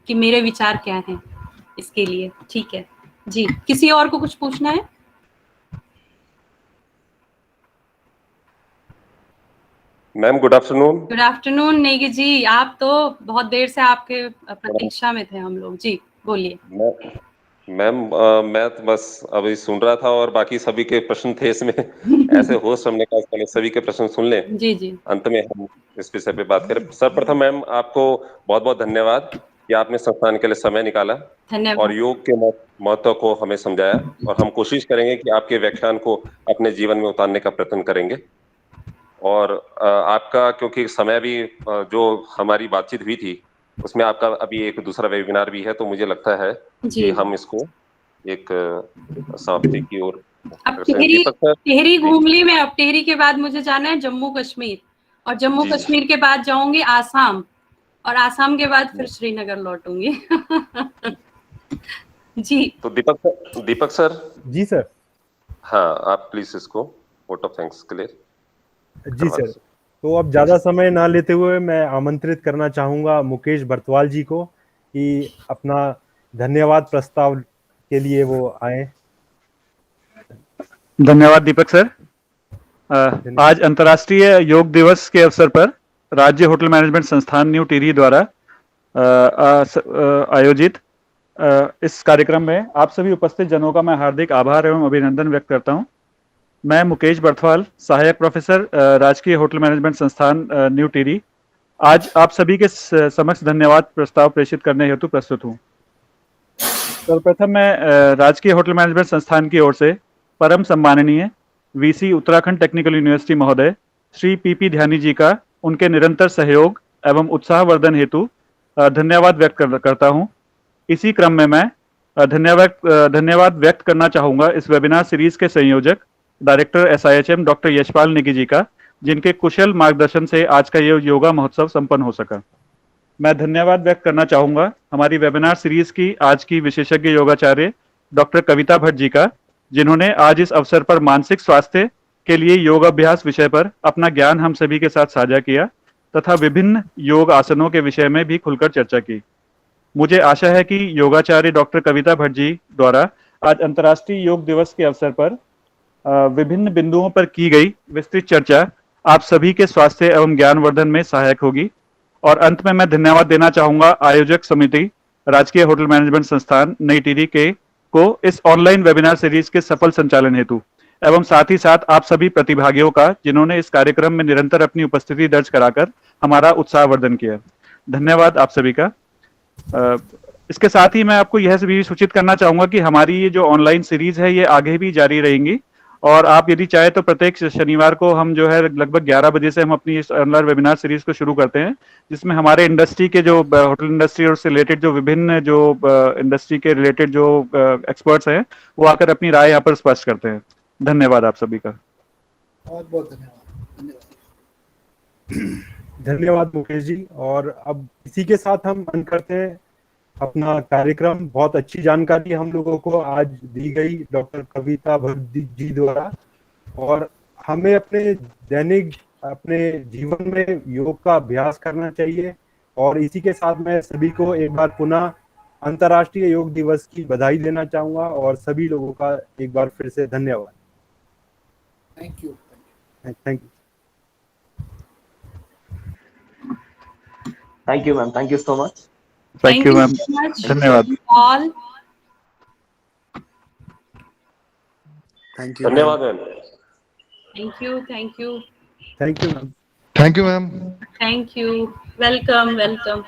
कि मेरे विचार क्या हैं इसके लिए। ठीक है जी, किसी और को कुछ पूछना है? Ma'am good afternoon. Good afternoon Negi ji, आप तो बहुत देर से आपके प्रतीक्षा में थे हम लोग। जी बोलिए। मैम मैं तो बस अभी सुन रहा था और बाकी सभी के प्रश्न थे इसमें ऐसे होस्ट हमने कहा पहले सभी के प्रश्न सुन लें, जी जी, अंत में हम इस विषय पे बात करें। सर्वप्रथम मैम आपको बहुत बहुत धन्यवाद कि आपने संस्थान के लिए समय निकाला और योग के महत्व को हमें समझाया, और हम कोशिश करेंगे कि आपके व्याख्यान को अपने जीवन में उतारने का प्रयत्न करेंगे। और आपका क्योंकि समय भी जो हमारी बातचीत हुई थी उसमें आपका अभी एक दूसरा वेबिनार भी है, तो मुझे लगता है कि हम इसको एक समाप्ति की ओर। अब टिहरी घूम ली मैं, अब टिहरी के बाद मुझे जाना है जम्मू कश्मीर, और जम्मू कश्मीर के बाद जाऊंगी आसाम, और आसाम के बाद फिर श्रीनगर लौटूंगी। जी तो दीपक सर। जी सर। हाँ, आप प्लीज इसको वोट ऑफ थैंक्स के लिए। जी सर, तो अब ज्यादा समय ना लेते हुए मैं आमंत्रित करना चाहूंगा मुकेश बर्तवाल जी को कि अपना धन्यवाद प्रस्ताव के लिए वो आए। धन्यवाद दीपक सर। आज अंतर्राष्ट्रीय योग दिवस के अवसर पर राज्य होटल मैनेजमेंट संस्थान न्यू टिहरी द्वारा आयोजित इस कार्यक्रम में आप सभी उपस्थित जनों का मैं हार्दिक आभार एवं अभिनंदन व्यक्त करता हूं। मैं मुकेश बर्तवाल, सहायक प्रोफेसर, राजकीय होटल मैनेजमेंट संस्थान न्यू टिहरी, आज आप सभी के समक्ष धन्यवाद प्रस्ताव प्रेषित करने हेतु प्रस्तुत हूं। सर्वप्रथम मैं राजकीय होटल मैनेजमेंट संस्थान की ओर से परम सम्माननीय वीसी उत्तराखंड टेक्निकल यूनिवर्सिटी महोदय श्री पीपी ध्यानी जी का उनके निरंतर सहयोग एवं उत्साहवर्धन हेतु धन्यवाद व्यक्त करता हूं। इसी क्रम में मैं धन्यवाद व्यक्त करना चाहूंगा इस वेबिनार सीरीज के संयोजक director SIHM doctor Yashpal Negi ji का, जिनके कुशल मार्गदर्शन से आज का ये योगा महोत्सव संपन्न हो सका। मैं धन्यवाद व्यक्त करना चाहूंगा हमारी वेबिनार सीरीज की आज की विशेषज्ञ योगाचार्य डॉक्टर कविता भट्ट जी का, जिन्होंने आज इस अवसर पर मानसिक स्वास्थ्य के लिए योगाभ्यास विषय पर अपना ज्ञान हम सभी के साथ साझा किया तथा विभिन्न योग आसनों के विषय में भी खुलकर चर्चा की। मुझे आशा है कि योगाचार्य डॉक्टर कविता भट्ट जी द्वारा आज अंतर्राष्ट्रीय योग दिवस के अवसर पर विभिन्न बिंदुओं पर की गई विस्तृत चर्चा आप सभी के स्वास्थ्य एवं ज्ञानवर्धन में सहायक होगी। और अंत में मैं धन्यवाद देना चाहूंगा आयोजक समिति राजकीय होटल मैनेजमेंट संस्थान नई टिहरी को इस ऑनलाइन वेबिनार सीरीज के सफल संचालन हेतु, एवं साथ ही साथ आप सभी प्रतिभागियों का, जिन्होंने इस कार्यक्रम में निरंतर अपनी उपस्थिति दर्ज कराकर हमारा उत्साहवर्धन किया। धन्यवाद आप सभी का। इसके साथ ही मैं आपको यह भी सूचित करना चाहूंगा कि हमारी ये जो ऑनलाइन सीरीज है ये आगे भी जारी रहेंगी, और आप यदि चाहे तो प्रत्येक शनिवार को हम जो है लगभग 11 बजे से हम अपनी इस ऑनलाइन वेबिनार सीरीज को शुरू करते हैं, जिसमें हमारे इंडस्ट्री के जो होटल इंडस्ट्री और उससे रिलेटेड जो विभिन्न जो इंडस्ट्री के रिलेटेड जो एक्सपर्ट्स हैं वो आकर अपनी राय यहाँ पर स्पष्ट करते हैं। धन्यवाद आप सभी का। बहुत बहुत धन्यवाद। धन्यवाद मुकेश जी। और अब इसी के साथ हम अंत करते हैं अपना कार्यक्रम। बहुत अच्छी जानकारी हम लोगों को आज दी गई डॉक्टर कविता भट्ट जी द्वारा, और हमें अपने जीवन में योग का अभ्यास करना चाहिए। और इसी के साथ मैं सभी को एक बार पुनः अंतर्राष्ट्रीय योग दिवस की बधाई देना चाहूंगा, और सभी लोगों का एक बार फिर से धन्यवाद। Thank you. Thank you. Thank you ma'am, thank you so much. Thank you ma'am, धन्यवाद। धन्यवाद ma'am. Thank you, thank you, thank you ma'am. Thank you ma'am. Thank you, welcome welcome.